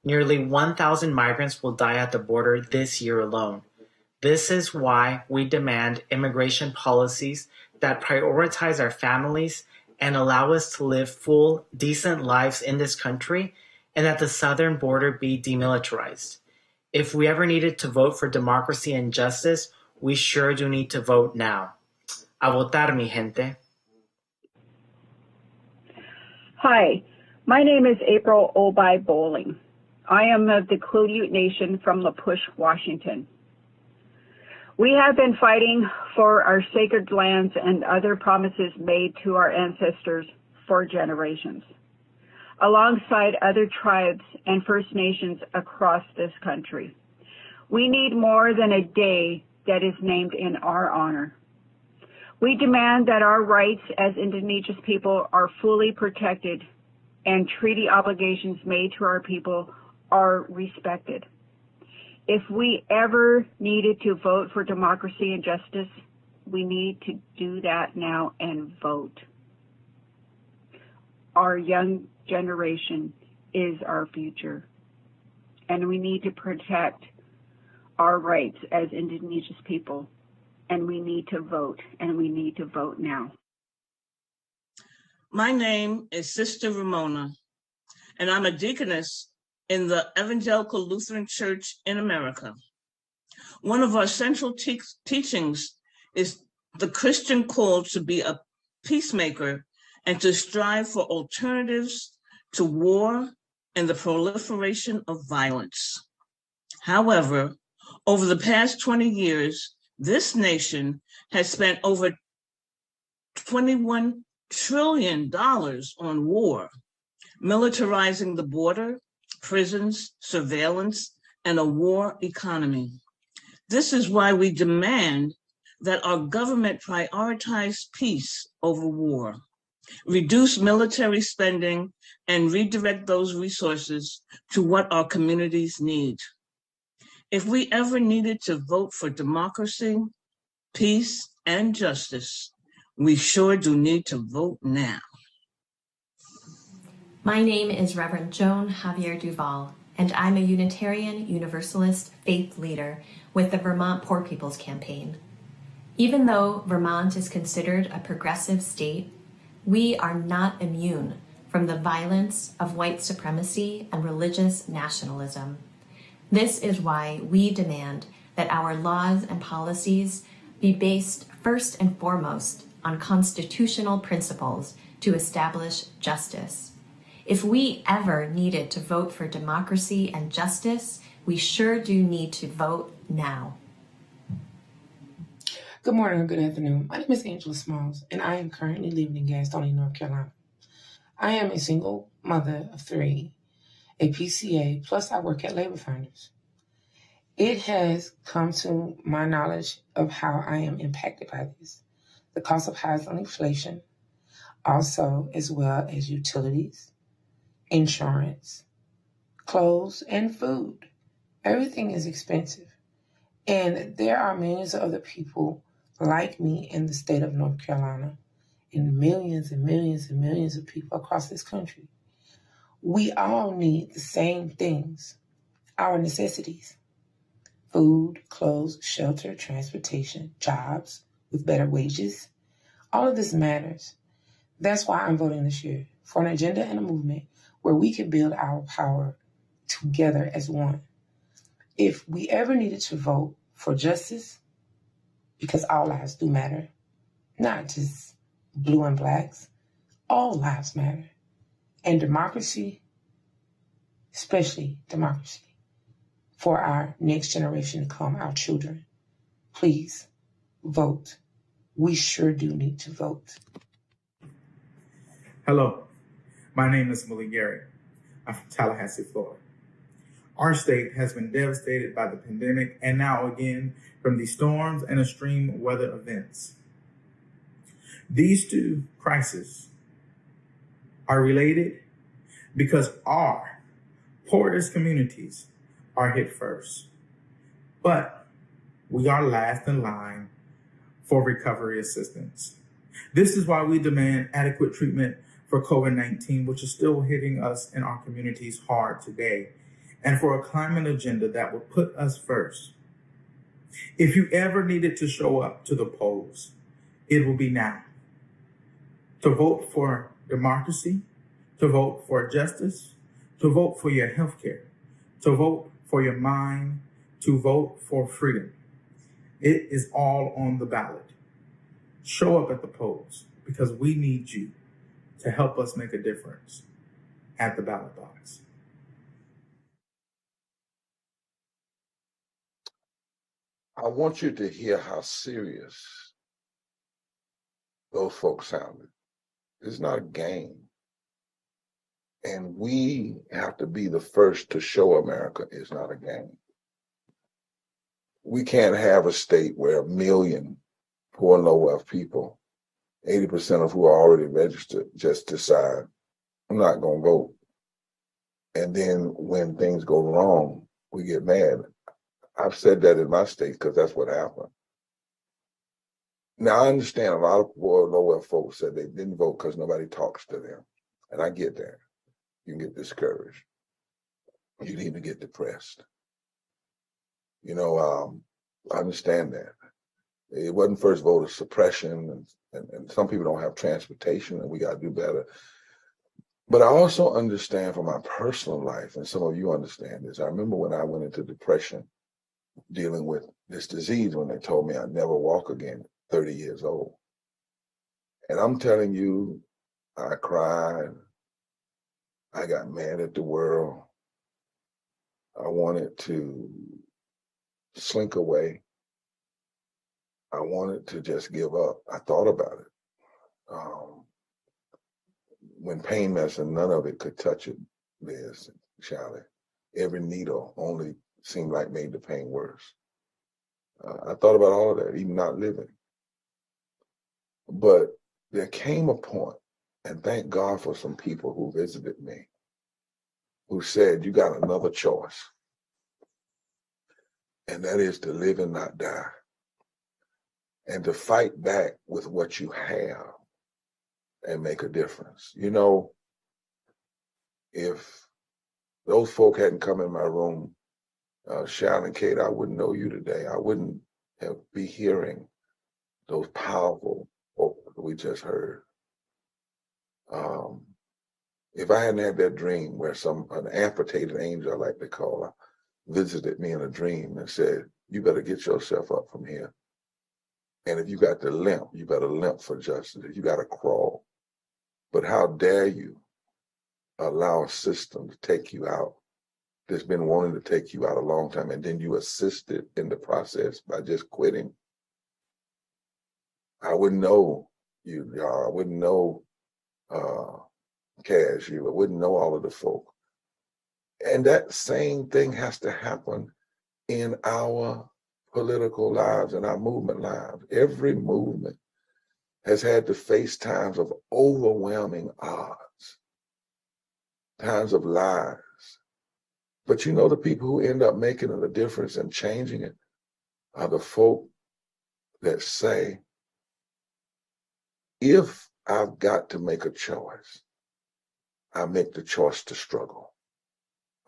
Nearly 1,000 migrants will die at the border this year alone. This is why we demand immigration policies that prioritize our families and allow us to live full, decent lives in this country, and that the southern border be demilitarized. If we ever needed to vote for democracy and justice, we sure do need to vote now. A votar, mi gente. Hi, my name is April Obai Bowling. I am of the Quileute Nation from La Push, Washington. We have been fighting for our sacred lands and other promises made to our ancestors for generations, alongside other tribes and First Nations across this country. We need more than a day that is named in our honor. We demand that our rights as indigenous people are fully protected and treaty obligations made to our people are respected. If we ever needed to vote for democracy and justice, we need to do that now and vote. Our young generation is our future. and we need to protect our rights as indigenous people, and we need to vote, and we need to vote now. My name is Sister Ramona, and I'm a deaconess in the Evangelical Lutheran Church in America. One of our central teachings is the Christian call to be a peacemaker and to strive for alternatives to war and the proliferation of violence. However, over the past 20 years, this nation has spent over $21 trillion on war, militarizing the border, prisons, surveillance, and a war economy. This is why we demand that our government prioritize peace over war, reduce military spending, and redirect those resources to what our communities need. If we ever needed to vote for democracy, peace, and justice, we sure do need to vote now. My name is Reverend Joan Javier Duval, and I'm a Unitarian Universalist faith leader with the Vermont Poor People's Campaign. Even though Vermont is considered a progressive state, we are not immune from the violence of white supremacy and religious nationalism. This is why we demand that our laws and policies be based first and foremost on constitutional principles to establish justice. If we ever needed to vote for democracy and justice, we sure do need to vote now. Good morning or good afternoon. My name is Angela Smalls, and I am currently living in Gastonia, North Carolina. I am a single mother of 3, a PCA, plus I work at Labor Finders. It has come to my knowledge of how I am impacted by this. The cost of housing inflation, also as well as utilities, insurance, clothes, and food. Everything is expensive. And there are millions of other people like me in the state of North Carolina, and millions and millions and millions of people across this country. We all need the same things, our necessities: food, clothes, shelter, transportation, jobs with better wages. All of this matters. That's why I'm voting this year for an agenda and a movement where we can build our power together as one. If we ever needed to vote for justice, because all lives do matter, not just blue and blacks, all lives matter. And democracy, especially democracy, for our next generation to come, our children, please vote. We sure do need to vote. Hello, my name is Malik Garrett. I'm from Tallahassee, Florida. Our state has been devastated by the pandemic and now again from the storms and extreme weather events. These two crises are related because our poorest communities are hit first, but we are last in line for recovery assistance. This is why we demand adequate treatment for COVID-19, which is still hitting us in our communities hard today, and for a climate agenda that will put us first. If you ever needed to show up to the polls, it will be now. To vote for democracy, to vote for justice, to vote for your health care, to vote for your mind, to vote for freedom. It is all on the ballot. Show up at the polls because we need you to help us make a difference at the ballot box. I want you to hear how serious those folks sounded. It's not a game. And we have to be the first to show America it's not a game. We can't have a state where 1 million poor and low wealth people, 80% of who are already registered, just decide, I'm not going to vote. And then when things go wrong, we get mad. I've said that in my state because that's what happened. Now, I understand a lot of poor and low wealth folks said they didn't vote because nobody talks to them. And I get that. You can get discouraged. you'd even get depressed. You know, I understand that. It wasn't first voter suppression, and some people don't have transportation, and we got to do better. But I also understand from my personal life, and some of you understand this. I remember when I went into depression dealing with this disease when they told me I'd never walk again, 30 years old. And I'm telling you, I cried. I got mad at the world. I wanted to slink away. I wanted to just give up. I thought about it. When pain medicine, none of it could touch it, Liz, Charlie. Every needle only seemed like made the pain worse. I thought about all of that, even not living. But there came a point, and thank God for some people who visited me, who said, you got another choice. And that is to live and not die. And to fight back with what you have and make a difference. You know, if those folk hadn't come in my room, Sharon and Kate, I wouldn't know you today. I wouldn't be hearing those powerful folk that we just heard. If I hadn't had that dream where an amputated angel, I like to call her, visited me in a dream and said, you better get yourself up from here. And if you got to limp, you better limp for justice. You got to crawl. But how dare you allow a system to take you out that's been wanting to take you out a long time, and then you assisted in the process by just quitting? I wouldn't know you, y'all. I wouldn't know Cash. I wouldn't know all of the folk. And that same thing has to happen in our political lives and our movement lives. Every movement has had to face times of overwhelming odds, times of lies. But you know, the people who end up making a difference and changing it are the folk that say, if I've got to make a choice, I make the choice to struggle.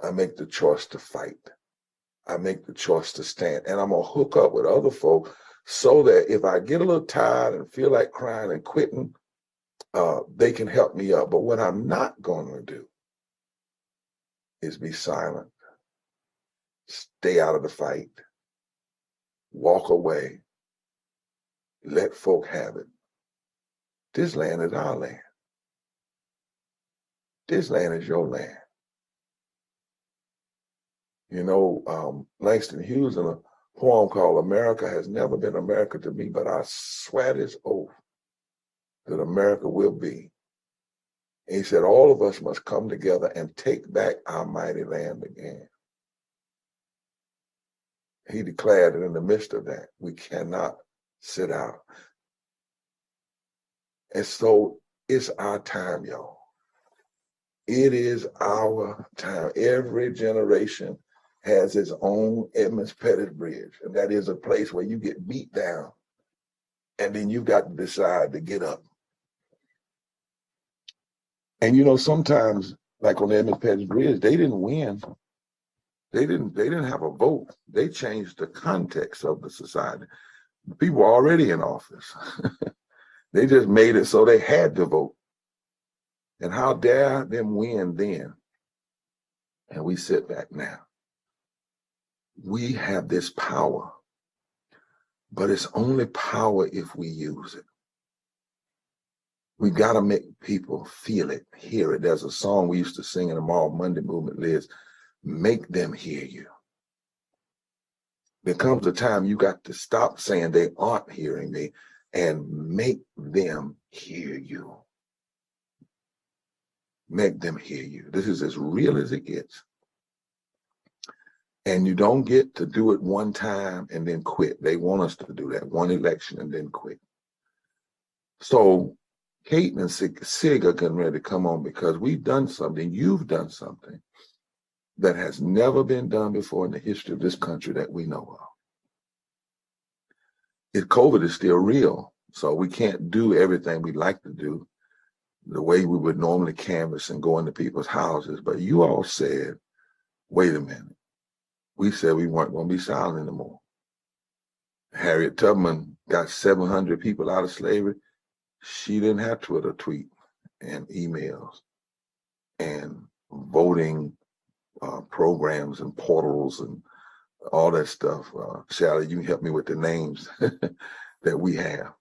I make the choice to fight. I make the choice to stand. And I'm going to hook up with other folk so that if I get a little tired and feel like crying and quitting, they can help me up. But what I'm not going to do is be silent, stay out of the fight, walk away, let folk have it. This land is our land. This land is your land. You know, Langston Hughes in a poem called America Has Never Been America to Me, but I swear this oath that America will be. And he said, all of us must come together and take back our mighty land again. He declared that in the midst of that, we cannot sit out. And so it's our time, y'all. It is our time. Every generation has its own Edmunds Pettus Bridge, and that is a place where you get beat down, and then you've got to decide to get up. And you know, sometimes, like on the Edmunds Pettus Bridge, they didn't win. They didn't have a vote. They changed the context of the society. People were already in office. They just made it so they had to vote. And how dare them win then? And we sit back now. We have this power, but it's only power if we use it. We got to make people feel it, hear it. There's a song we used to sing in the Moral Monday movement, Liz, make them hear you. There comes a time you got to stop saying they aren't hearing me and make them hear you. Make them hear you. This is as real as it gets. And you don't get to do it one time and then quit. They want us to do that, one election and then quit. So Kate and Sig are getting ready to come on because we've done something, you've done something that has never been done before in the history of this country that we know of. COVID is still real, so we can't do everything we'd like to do the way we would normally canvass and go into people's houses. But you all said Wait a minute. We said we weren't going to be silent anymore. Harriet Tubman got 700 people out of slavery. She didn't have Twitter, tweet, and emails, and voting programs and portals and all that stuff. Sally, you can help me with the names that we have.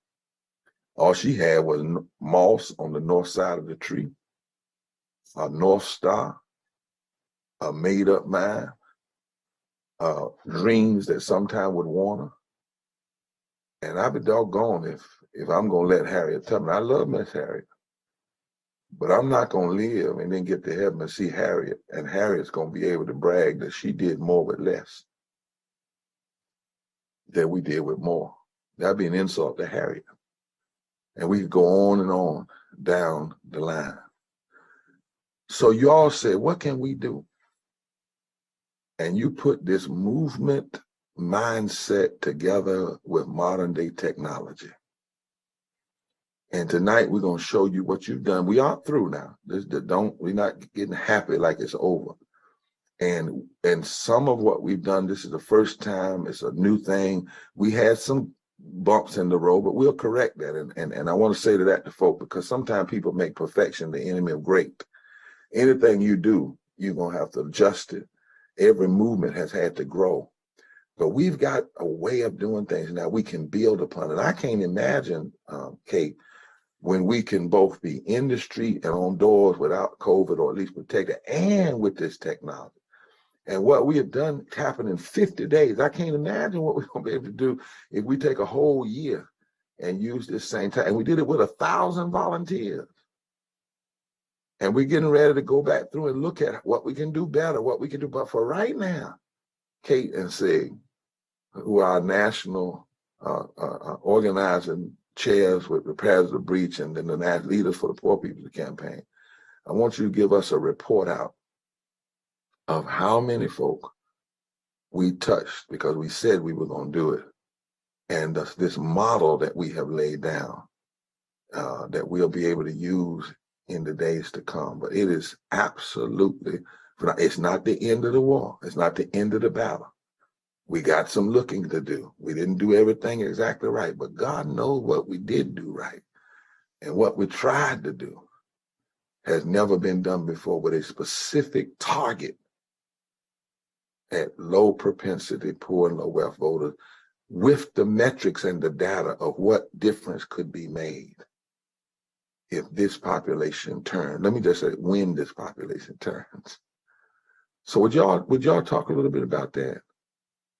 All she had was moss on the north side of the tree, a North Star, a made-up mind, dreams that sometime would warn her. And I'd be doggone if I'm going to let Harriet Tubman. I love Miss Harriet, but I'm not going to live and then get to heaven and see Harriet, and Harriet's going to be able to brag that she did more with less than we did with more. That'd be an insult to Harriet. And we could go on and on down the line. So you all said, what can we do? And you put this movement mindset together with modern day technology. And tonight we're going to show you what you've done. We aren't through now. We're not getting happy like it's over. And some of what we've done, this is the first time, it's a new thing. We had some bumps in the road, but we'll correct that. And I want to say to folk, because sometimes people make perfection the enemy of great. Anything you do, you're going to have to adjust it. Every movement has had to grow. But we've got a way of doing things now we can build upon it. I can't imagine, Kate, when we can both be in the street and on doors without COVID, or at least protected, and with this technology. And what we have done happened in 50 days. I can't imagine what we're going to be able to do if we take a whole year and use this same time. And we did it with 1,000 volunteers. And we're getting ready to go back through and look at what we can do better, what we can do. But for right now, Kate and Sig, who are our national organizing chairs with Repairs of the Breach and then the national leaders for the Poor People's Campaign, I want you to give us a report out of how many folk we touched, because we said we were going to do it. And this model that we have laid down that we'll be able to use in the days to come. But it is absolutely, it's not the end of the war. It's not the end of the battle. We got some looking to do. We didn't do everything exactly right, but God knows what we did do right. And what we tried to do has never been done before, with a specific target at low propensity, poor and low wealth voters, with the metrics and the data of what difference could be made if this population turned. Let me just say, when this population turns. So would y'all talk a little bit about that?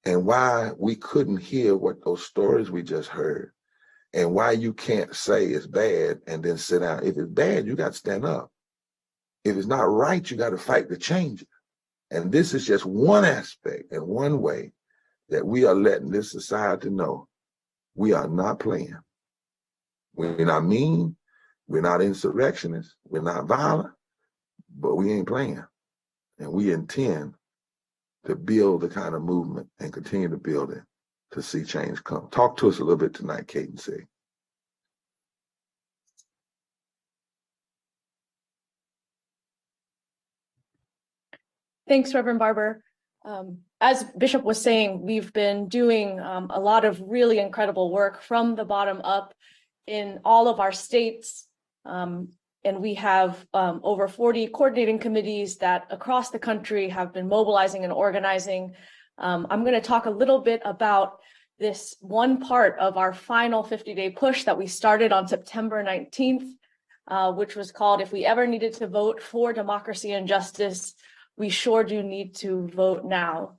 And why we couldn't hear what those stories we just heard, and why you can't say it's bad and then sit down. If it's bad, you got to stand up. If it's not right, you got to fight to change it. And this is just one aspect and one way that we are letting this society know we are not playing. We're not mean. We're not insurrectionists. We're not violent, but we ain't playing. And we intend to build the kind of movement and continue to build it to see change come. Talk to us a little bit tonight, Kate and Sig. Thanks, Reverend Barber. As Bishop was saying, we've been doing a lot of really incredible work from the bottom up in all of our states. And we have over 40 coordinating committees that across the country have been mobilizing and organizing. I'm going to talk a little bit about this one part of our final 50-day push that we started on September 19th, which was called "If We Ever Needed to Vote for Democracy and Justice, We Sure Do Need to Vote Now."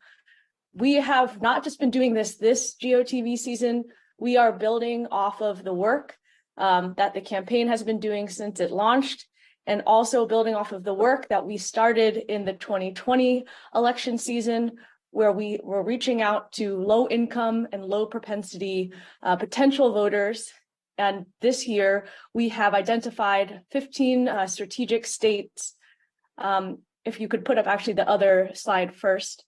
We have not just been doing this GOTV season, we are building off of the work that the campaign has been doing since it launched, and also building off of the work that we started in the 2020 election season, where we were reaching out to low income and low propensity potential voters. And this year we have identified 15 strategic states. If you could put up actually the other slide first.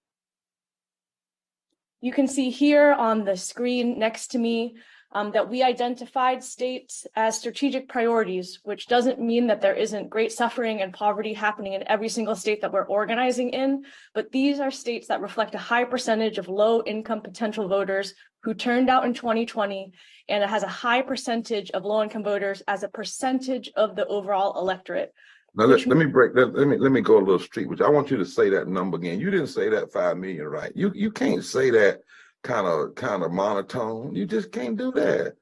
You can see here on the screen next to me that we identified states as strategic priorities, which doesn't mean that there isn't great suffering and poverty happening in every single state that we're organizing in, but these are states that reflect a high percentage of low-income potential voters who turned out in 2020, and it has a high percentage of low-income voters as a percentage of the overall electorate. Now let me break that. Let me go a little street, which I want you to say that number again. You didn't say that 5 million, right? You can't say that kind of monotone. You just can't do that.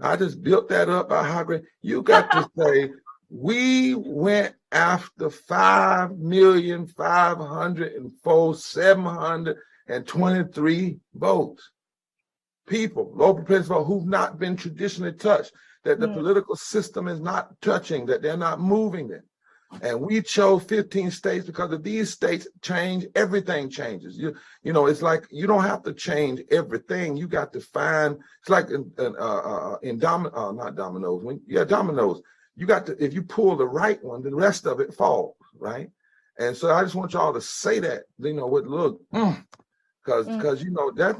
I just built that up by how great. You got to say we went after 5,504,723 votes. People, low propensity vote who've not been traditionally touched, that the political system is not touching, that they're not moving it. And we chose 15 states because if these states change, everything changes. You know, it's like you don't have to change everything. You got to find. It's like in dominoes. Dominoes. You got to, if you pull the right one, the rest of it falls, right? And so I just want y'all to say that, you know, with look, because you know that's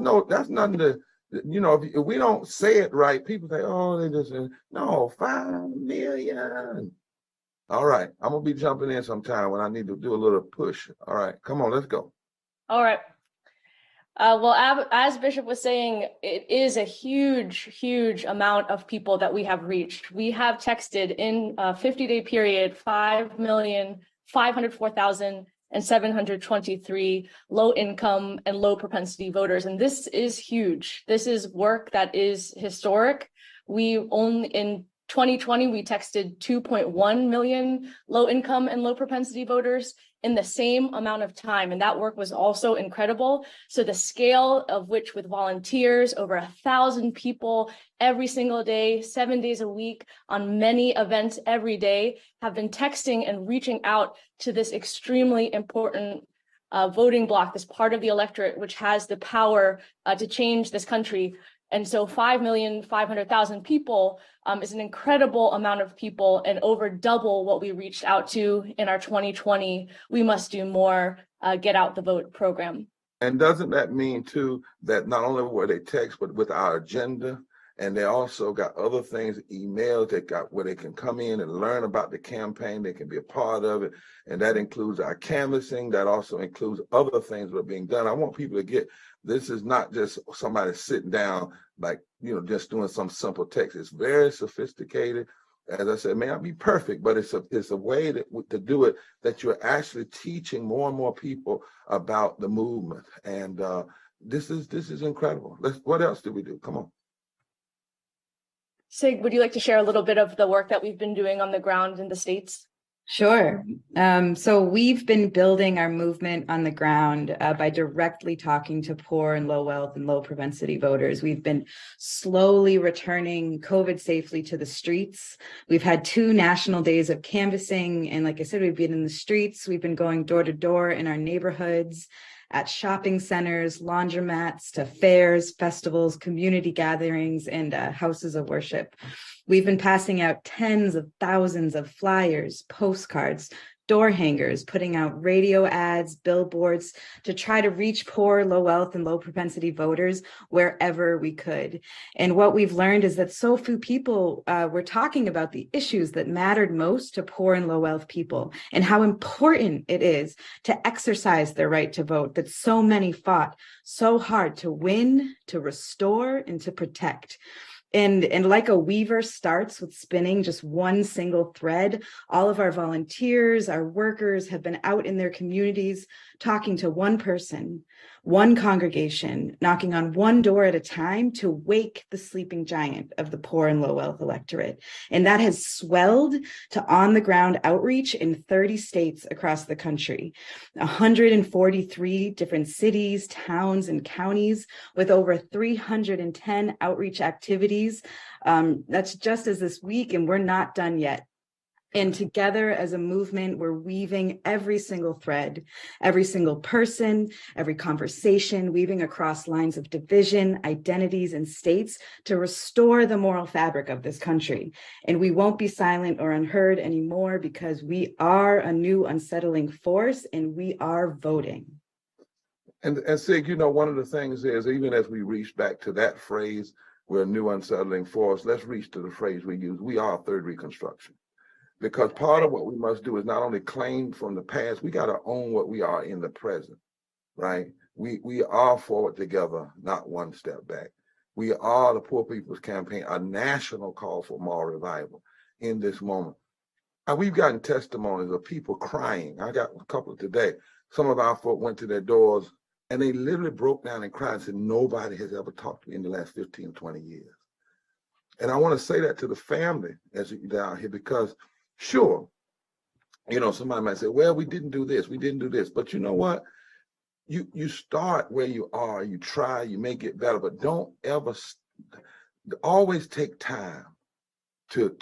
nothing to. You know, if we don't say it right, people say, "Oh, they just no 5 million." All right, I'm gonna be jumping in sometime when I need to do a little push. All right, come on, let's go. All right. Well, as Bishop was saying, it is a huge amount of people that we have reached. We have texted in a 50-day period 5,504,723 low income and low propensity voters. And this is huge. This is work that is historic. We only in 2020, we texted 2.1 million low income and low propensity voters in the same amount of time. And that work was also incredible. So the scale of which with volunteers, over 1,000 people every single day, 7 days a week on many events every day have been texting and reaching out to this extremely important voting bloc, this part of the electorate, which has the power to change this country. And so 5,500,000 people is an incredible amount of people and over double what we reached out to in our 2020 We Must Do More Get Out the Vote program. And doesn't that mean too that not only were they text, but with our agenda, and they also got other things, emails they got where they can come in and learn about the campaign, they can be a part of it. And that includes our canvassing, that also includes other things that are being done. I want people to get, this is not just somebody sitting down, like, you know, just doing some simple text. It's very sophisticated. As I said, it may not be perfect, but it's a way to do it that you're actually teaching more and more people about the movement. And this is incredible. What else did we do? Come on. Sig, would you like to share a little bit of the work that we've been doing on the ground in the States? Sure. So we've been building our movement on the ground by directly talking to poor and low wealth and low propensity voters. We've been slowly returning COVID safely to the streets. We've had 2 national days of canvassing. And like I said, we've been in the streets. We've been going door to door in our neighborhoods, at shopping centers, laundromats, to fairs, festivals, community gatherings, and houses of worship. We've been passing out tens of thousands of flyers, postcards, door hangers, putting out radio ads, billboards to try to reach poor, low wealth, and low propensity voters wherever we could. And what we've learned is that so few people were talking about the issues that mattered most to poor and low wealth people, and how important it is to exercise their right to vote that so many fought so hard to win, to restore, and to protect. And like a weaver starts with spinning just one single thread, all of our volunteers, our workers have been out in their communities talking to one person, one congregation, knocking on one door at a time to wake the sleeping giant of the poor and low wealth electorate. And that has swelled to on the ground outreach in 30 states across the country, 143 different cities, towns, and counties with over 310 outreach activities. That's just as this week, and we're not done yet. And together as a movement, we're weaving every single thread, every single person, every conversation, weaving across lines of division, identities, and states to restore the moral fabric of this country. And we won't be silent or unheard anymore because we are a new unsettling force and we are voting. And Sig, you know, one of the things is, even as we reach back to that phrase, we're a new unsettling force. Let's reach to the phrase we use. We are third Reconstruction. Because part of what we must do is not only claim from the past, we got to own what we are in the present, right? We are forward together, not one step back. We are the Poor People's Campaign, a national call for moral revival in this moment. And we've gotten testimonies of people crying. I got a couple today. Some of our folk went to their doors and they literally broke down and cried and said, nobody has ever talked to me in the last 15, 20 years. And I want to say that to the family as you down here, because sure, you know, somebody might say, well, we didn't do this, we didn't do this. But you know what? You start where you are, you try, you may get better, but don't ever, always take time to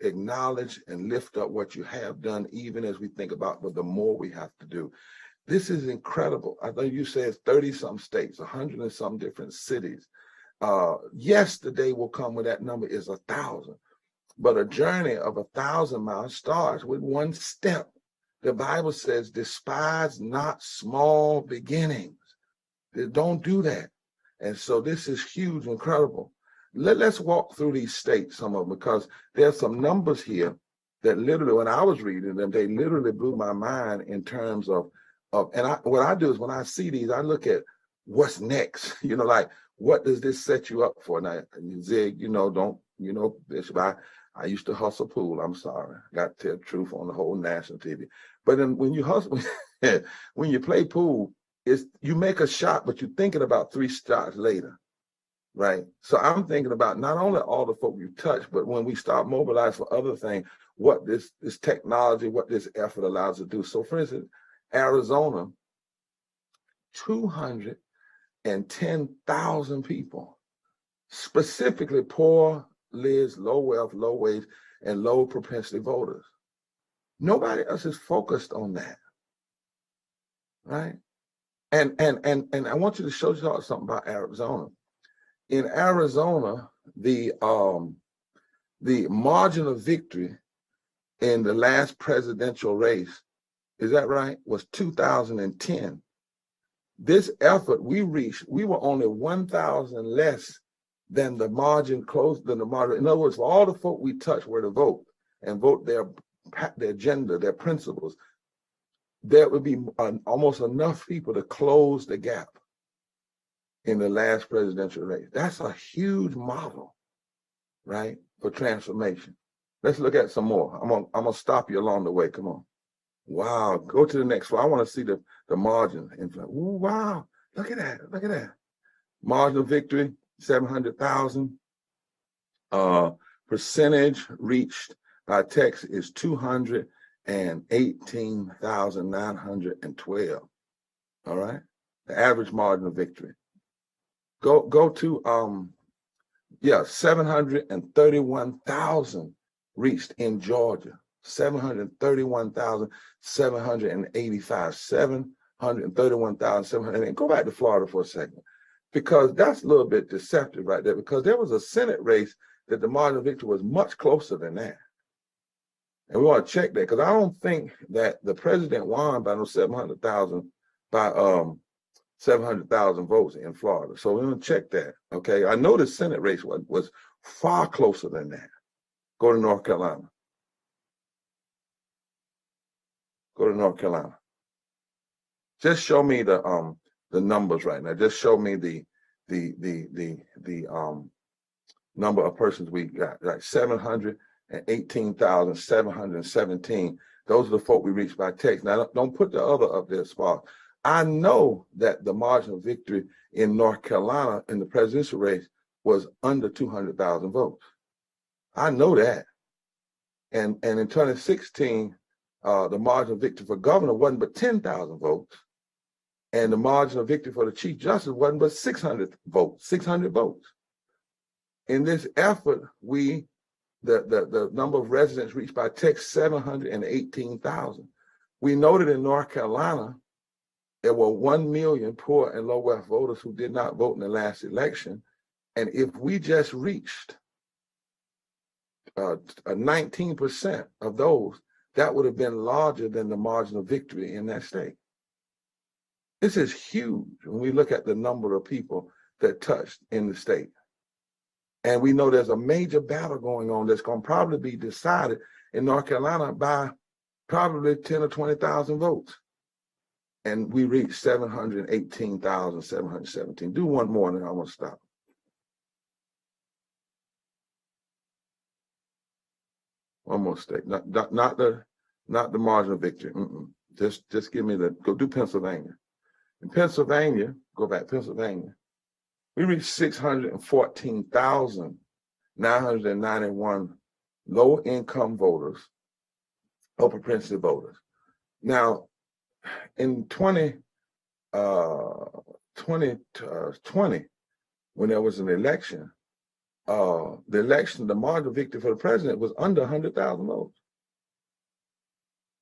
acknowledge and lift up what you have done, even as we think about, but the more we have to do. This is incredible. I think you said 30-some states, 100 and some different cities. Yes, the day will come when that number is 1,000, but a journey of 1,000 miles starts with one step. The Bible says, despise not small beginnings. Don't do that. And so this is huge, incredible. Let's walk through these states, some of them, because there's some numbers here that literally, when I was reading them, they literally blew my mind in terms of what I do is when I see these, I look at what's next, you know, like, what does this set you up for? Now, Zig, you know, Bishop, I used to hustle pool. I'm sorry. I got to tell the truth on the whole national TV. But then when you hustle, when you play pool, you make a shot, but you're thinking about 3 shots later, right? So I'm thinking about not only all the folk you touch, but when we start mobilizing for other things, what this technology, what this effort allows us to do. So for instance, Arizona, 210,000 people, specifically poor, low wealth, low wage, and low propensity voters. Nobody else is focused on that, right? And I want you to show you something about Arizona. In Arizona, the margin of victory in the last presidential race, is that right, was 2010. This effort we reached, we were only 1,000 less than the margin, close than the margin. In other words, for all the folk we touch were to vote and vote their agenda, their principles, there would be almost enough people to close the gap in the last presidential race. That's a huge model, right, for transformation. Let's look at some more. I'm gonna stop you along the way. Come on. Wow, go to the next one. I want to see the margin. Ooh, wow, look at that. Look at that. Margin of victory, 700,000. Percentage reached by text is 218,912. All right, the average margin of victory. Go to 731,000 reached in Georgia. 731,785. 731,700. And go back to Florida for a second, because that's a little bit deceptive right there, because there was a Senate race that the margin of victory was much closer than that. And we want to check that, because I don't think that the president won by no 700,000 by 700,000 votes in Florida. So we're going to check that. Okay. I know the Senate race was far closer than that. Go to North Carolina. Go to North Carolina. Just show me the numbers right now. Just show me the number of persons we got. Like 718,717. Those are the folk we reached by text. Now don't put the other up there, Spark. I know that the margin of victory in North Carolina in the presidential race was under 200,000 votes. I know that. And in 2016, the margin of victory for governor wasn't but 10,000 votes. And the margin of victory for the chief justice wasn't but 600 votes. In this effort, the number of residents reached by text, 718,000. We noted in North Carolina, there were 1 million poor and low wealth voters who did not vote in the last election. And if we just reached 19% of those, that would have been larger than the margin of victory in that state. This is huge when we look at the number of people that touched in the state. And we know there's a major battle going on that's going to probably be decided in North Carolina by probably 10 or 20,000 votes. And we reached 718,717. Do one more and then I want to stop. One more state, not the margin of victory. Just give me go do Pennsylvania. In Pennsylvania, go back, Pennsylvania, we reached 614,991 low-income voters, upper propensity voters. Now, in 2020, when there was an election, the margin of victory for the president was under 100,000 votes.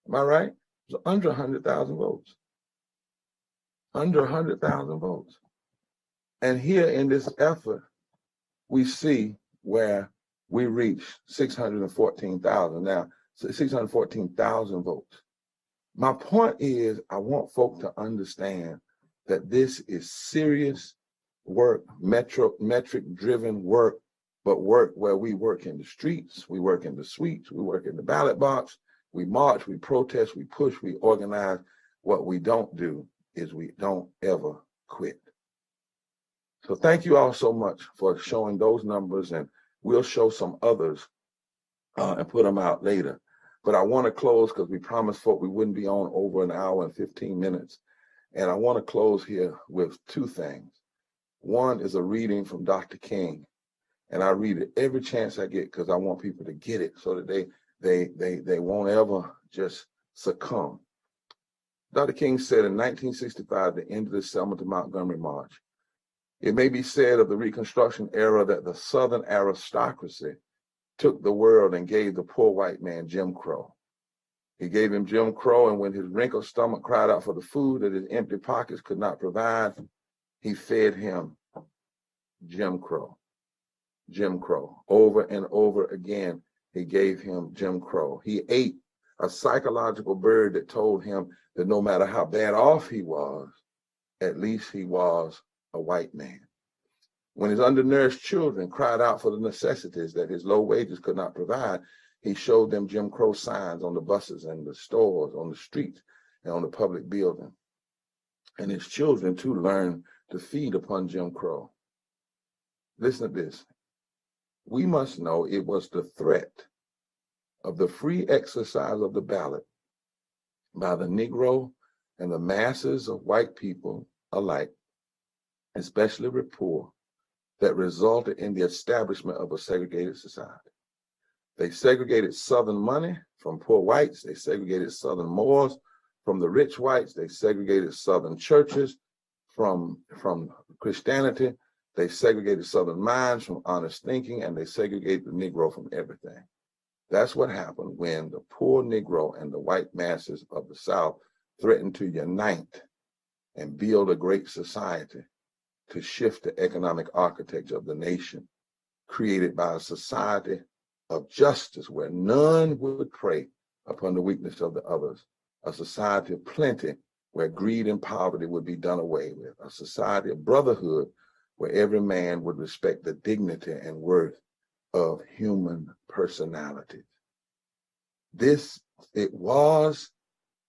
Am I right? It was under 100,000 votes. Under 100,000 votes. And here in this effort, we see where we reached 614,000. Now, 614,000 votes. My point is, I want folk to understand that this is serious work, metric-driven work, but work where we work in the streets, we work in the suites, we work in the ballot box, we march, we protest, we push, we organize. What we don't do is we don't ever quit. So thank you all so much for showing those numbers, and we'll show some others and put them out later. But I want to close because we promised folk we wouldn't be on over an hour and 15 minutes. And I want to close here with two things. One is a reading from Dr. King. And I read it every chance I get because I want people to get it so that they won't ever just succumb. Dr. King said in 1965, the end of the Selma to Montgomery March, it may be said of the Reconstruction era that the Southern aristocracy took the world and gave the poor white man Jim Crow. He gave him Jim Crow, and when his wrinkled stomach cried out for the food that his empty pockets could not provide, he fed him Jim Crow. Jim Crow. Over and over again, he gave him Jim Crow. He ate a psychological bird that told him that no matter how bad off he was, at least he was a white man. When his undernourished children cried out for the necessities that his low wages could not provide, he showed them Jim Crow signs on the buses and the stores, on the streets, and on the public building. And his children, too, learned to feed upon Jim Crow. Listen to this. We must know it was the threat of the free exercise of the ballot by the Negro and the masses of white people alike, especially the poor, that resulted in the establishment of a segregated society. They segregated Southern money from poor whites. They segregated Southern morals from the rich whites. They segregated Southern churches from Christianity. They segregated Southern minds from honest thinking, and they segregated the Negro from everything. That's what happened when the poor Negro and the white masses of the South threatened to unite and build a great society to shift the economic architecture of the nation, created by a society of justice where none would prey upon the weakness of the others, a society of plenty where greed and poverty would be done away with, a society of brotherhood where every man would respect the dignity and worth of human personalities.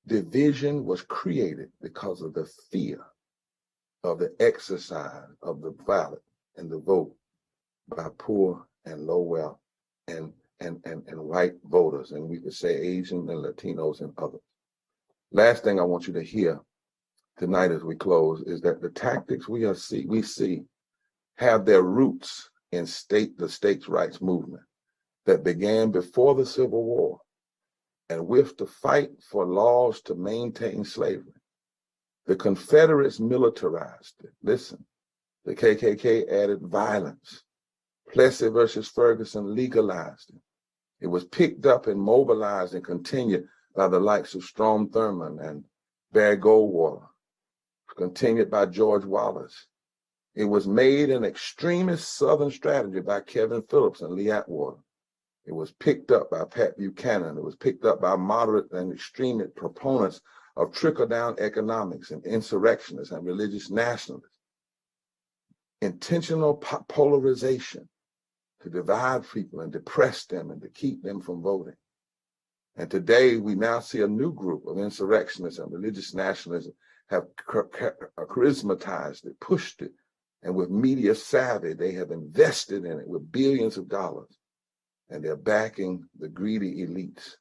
Division was created because of the fear of the exercise of the ballot and the vote by poor and low wealth and white voters, and we could say Asian and Latinos and others. Last thing I want you to hear tonight as we close is that the tactics we see have their roots in the states' rights movement that began before the Civil War and with the fight for laws to maintain slavery. The Confederates militarized it. Listen, the KKK added violence. Plessy versus Ferguson legalized it. It was picked up and mobilized and continued by the likes of Strom Thurmond and Barry Goldwater, continued by George Wallace. It was made an extremist Southern strategy by Kevin Phillips and Lee Atwater. It was picked up by Pat Buchanan. It was picked up by moderate and extremist proponents of trickle-down economics and insurrectionists and religious nationalists. Intentional polarization to divide people and depress them and to keep them from voting. And today we now see a new group of insurrectionists and religious nationalists have charismatized it, pushed it, and with media savvy, they have invested in it with billions of dollars. And they're backing the greedy elites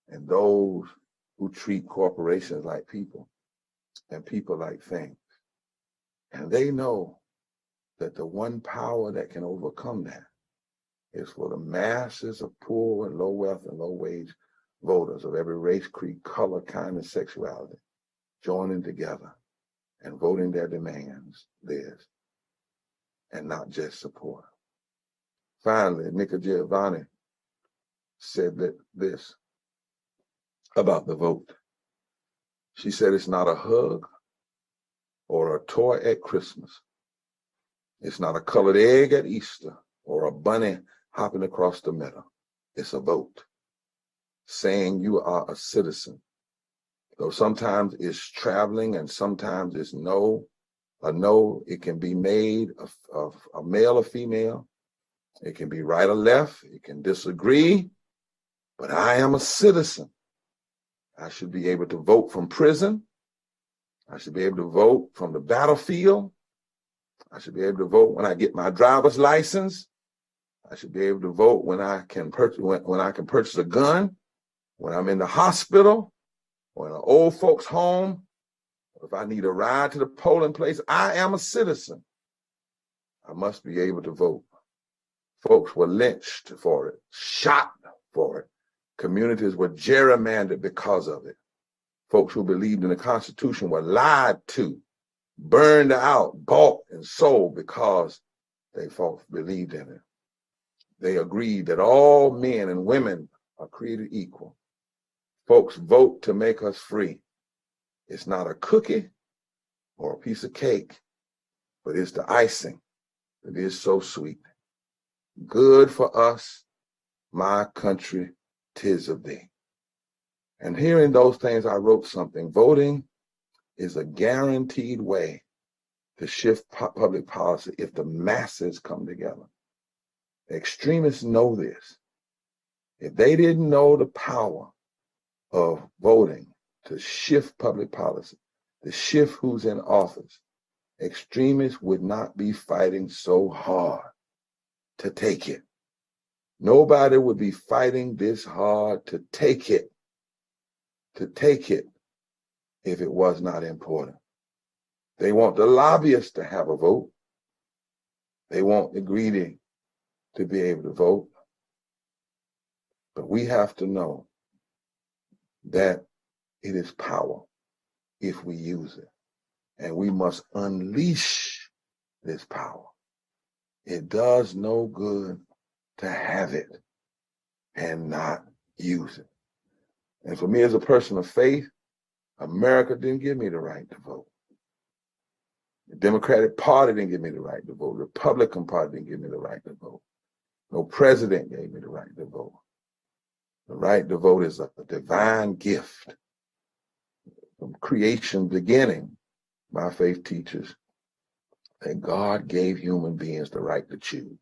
and those who treat corporations like people and people like things. And they know that the one power that can overcome that is for the masses of poor and low wealth and low wage voters of every race, creed, color, kind, and sexuality joining together and voting their demands theirs and not just support. Finally, Nika Giovanni said this about the vote. She said it's not a hug or a toy at Christmas. It's not a colored egg at Easter or a bunny hopping across the meadow. It's a vote saying you are a citizen. Though sometimes it's traveling and sometimes it's no. A no, it can be made of a male or female. It can be right or left. It can disagree. But I am a citizen. I should be able to vote from prison. I should be able to vote from the battlefield. I should be able to vote when I get my driver's license. I should be able to vote when I can purchase a gun, when I'm in the hospital, or in an old folks' home. If I need a ride to the polling place, I am a citizen. I must be able to vote. Folks were lynched for it, shot for it. Communities were gerrymandered because of it. Folks who believed in the Constitution were lied to, burned out, bought, and sold because they believed in it. They agreed that all men and women are created equal. Folks vote to make us free. It's not a cookie or a piece of cake, but it's the icing that is so sweet. Good for us, my country, 'tis of thee. And hearing those things, I wrote something. Voting is a guaranteed way to shift public policy if the masses come together. Extremists know this. If they didn't know the power of voting to shift public policy, to shift who's in office, extremists would not be fighting so hard to take it. Nobody would be fighting this hard to take it if it was not important. They want the lobbyists to have a vote. They want the greedy to be able to vote. But we have to know that it is power if we use it. And we must unleash this power. It does no good to have it and not use it. And for me as a person of faith, America didn't give me the right to vote. The Democratic Party didn't give me the right to vote. The Republican Party didn't give me the right to vote. No president gave me the right to vote. The right to vote is a divine gift. From creation beginning, my faith teaches that God gave human beings the right to choose.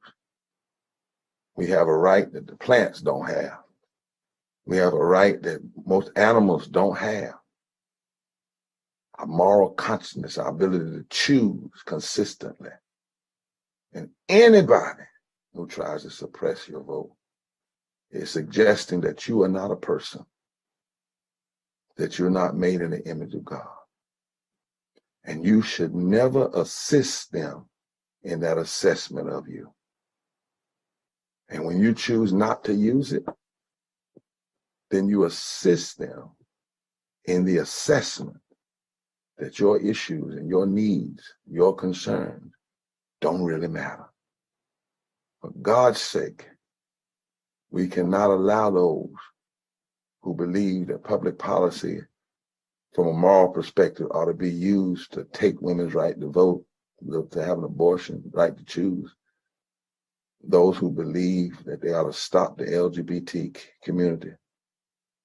We have a right that the plants don't have. We have a right that most animals don't have. Our moral consciousness, our ability to choose consistently. And anybody who tries to suppress your vote is suggesting that you are not a person, that you're not made in the image of God. And you should never assist them in that assessment of you. And when you choose not to use it, then you assist them in the assessment that your issues and your needs, your concerns don't really matter. For God's sake, we cannot allow those who believe that public policy from a moral perspective ought to be used to take women's right to vote, to have an abortion, right to choose. Those who believe that they ought to stop the LGBT community.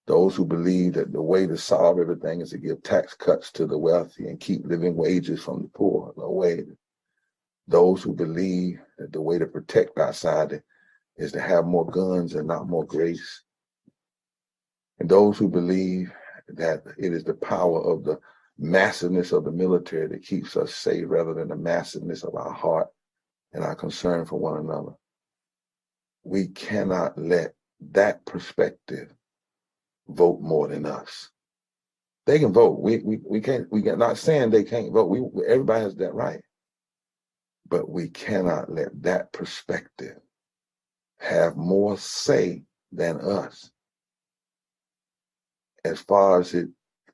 Those who believe that the way to solve everything is to give tax cuts to the wealthy and keep living wages from the poor away. Those who believe that the way to protect our society is to have more guns and not more grace. And those who believe that it is the power of the massiveness of the military that keeps us safe rather than the massiveness of our heart and our concern for one another. We cannot let that perspective vote more than us. They can vote. We can't. We're not saying they can't vote. Everybody has that right. But we cannot let that perspective have more say than us as far as it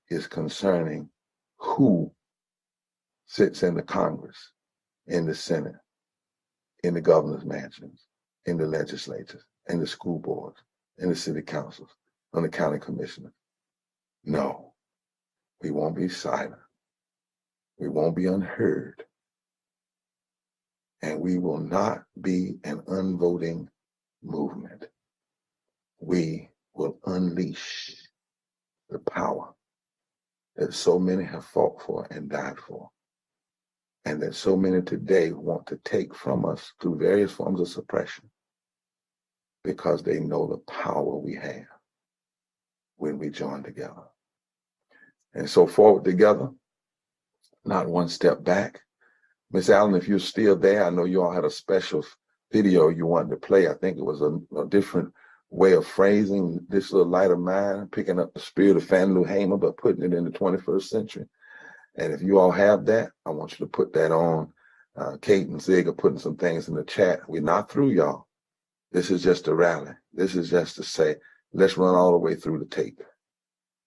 is concerning who sits in the Congress, in the Senate, in the governor's mansions, in the legislatures, in the school boards, in the city councils, on the county commissioners. No, we won't be silent. We won't be unheard. And we will not be an unvoting movement. We will unleash the power that so many have fought for and died for, and that so many today want to take from us through various forms of suppression, because they know the power we have when we join together. And so forward together, not one step back. Miss Allen, if you're still there, I know you all had a special video you wanted to play. I think it was a different way of phrasing this little light of mine, picking up the spirit of Fannie Lou Hamer, but putting it in the 21st century. And if you all have that, I want you to put that on. Kate and Zig are putting some things in the chat. We're not through, y'all. This is just a rally. This is just to say, let's run all the way through the tape.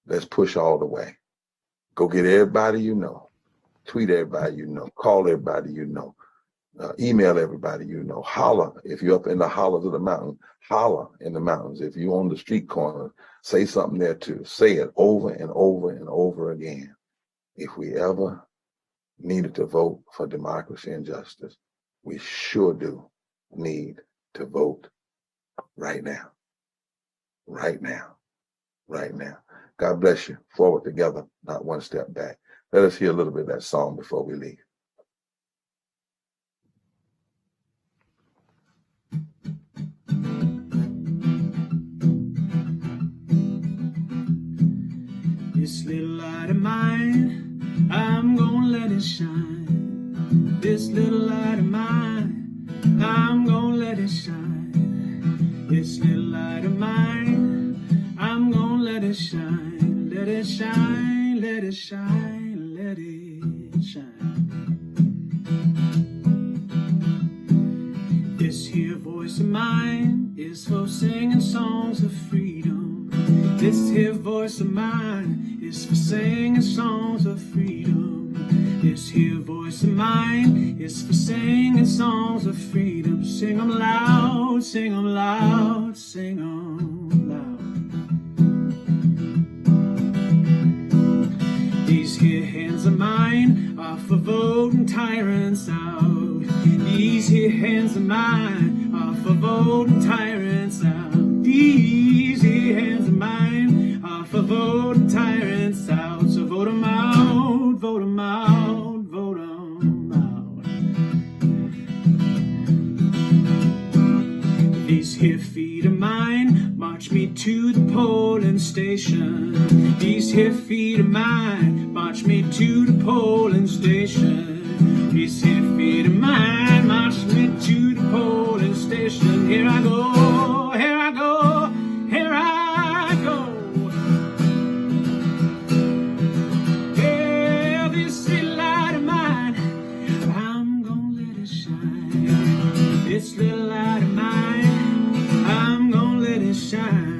Let's push all the way. Go get everybody you know. Tweet everybody you know. Call everybody you know. Email everybody you know. Holler. If you're up in the hollows of the mountain, holler in the mountains. If you're on the street corner, say something there too. Say it over and over and over again. If we ever needed to vote for democracy and justice, we sure do need to vote right now. Right now. Right now. God bless you. Forward together, not one step back. Let us hear a little bit of that song before we leave. This little light of mine, I'm gonna let it shine. This little light of mine, I'm gonna let it shine. This little light of mine, I'm gonna let it shine. Let it shine, let it shine, let it shine. This here voice of mine is for singing songs of freedom. This here voice of mine is for singing songs of freedom. This here voice of mine is for singing songs of freedom. Sing 'em loud, sing 'em loud, sing 'em loud. These here hands of mine are for voting tyrants out. These here hands of mine are for voting tyrants out. These here hands of mine are for voting tyrants out. So vote 'em out, vote 'em out, vote 'em out. These here feet of mine march me to the polling station. These here feet of mine march me to the polling station. These here feet of mine march me to the polling station. Here I go, here I go, here I go. Yeah, this little light of mine, I'm gonna let it shine. This little light of mine, I'm gonna let it shine.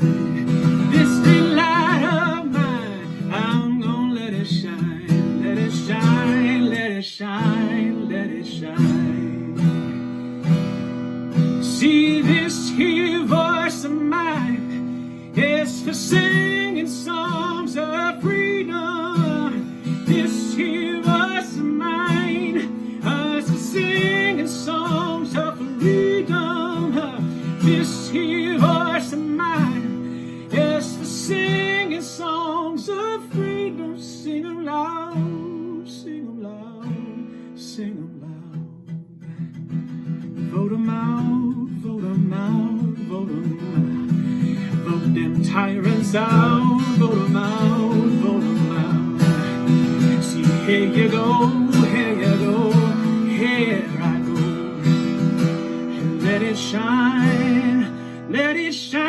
This little light of mine, I'm gonna let it shine. Let it shine, let it shine, let it shine. See this here voice of mine is for singing songs of freedom. This here voice of mine is for singing songs of freedom. This here voice of mine is for singing songs of freedom. Sing 'em loud, sing 'em loud, sing 'em loud. Vote 'em out, vote 'em out. them tyrants out, vote them out, vote them out. See, here you go, here you go, here I go. And let it shine, let it shine.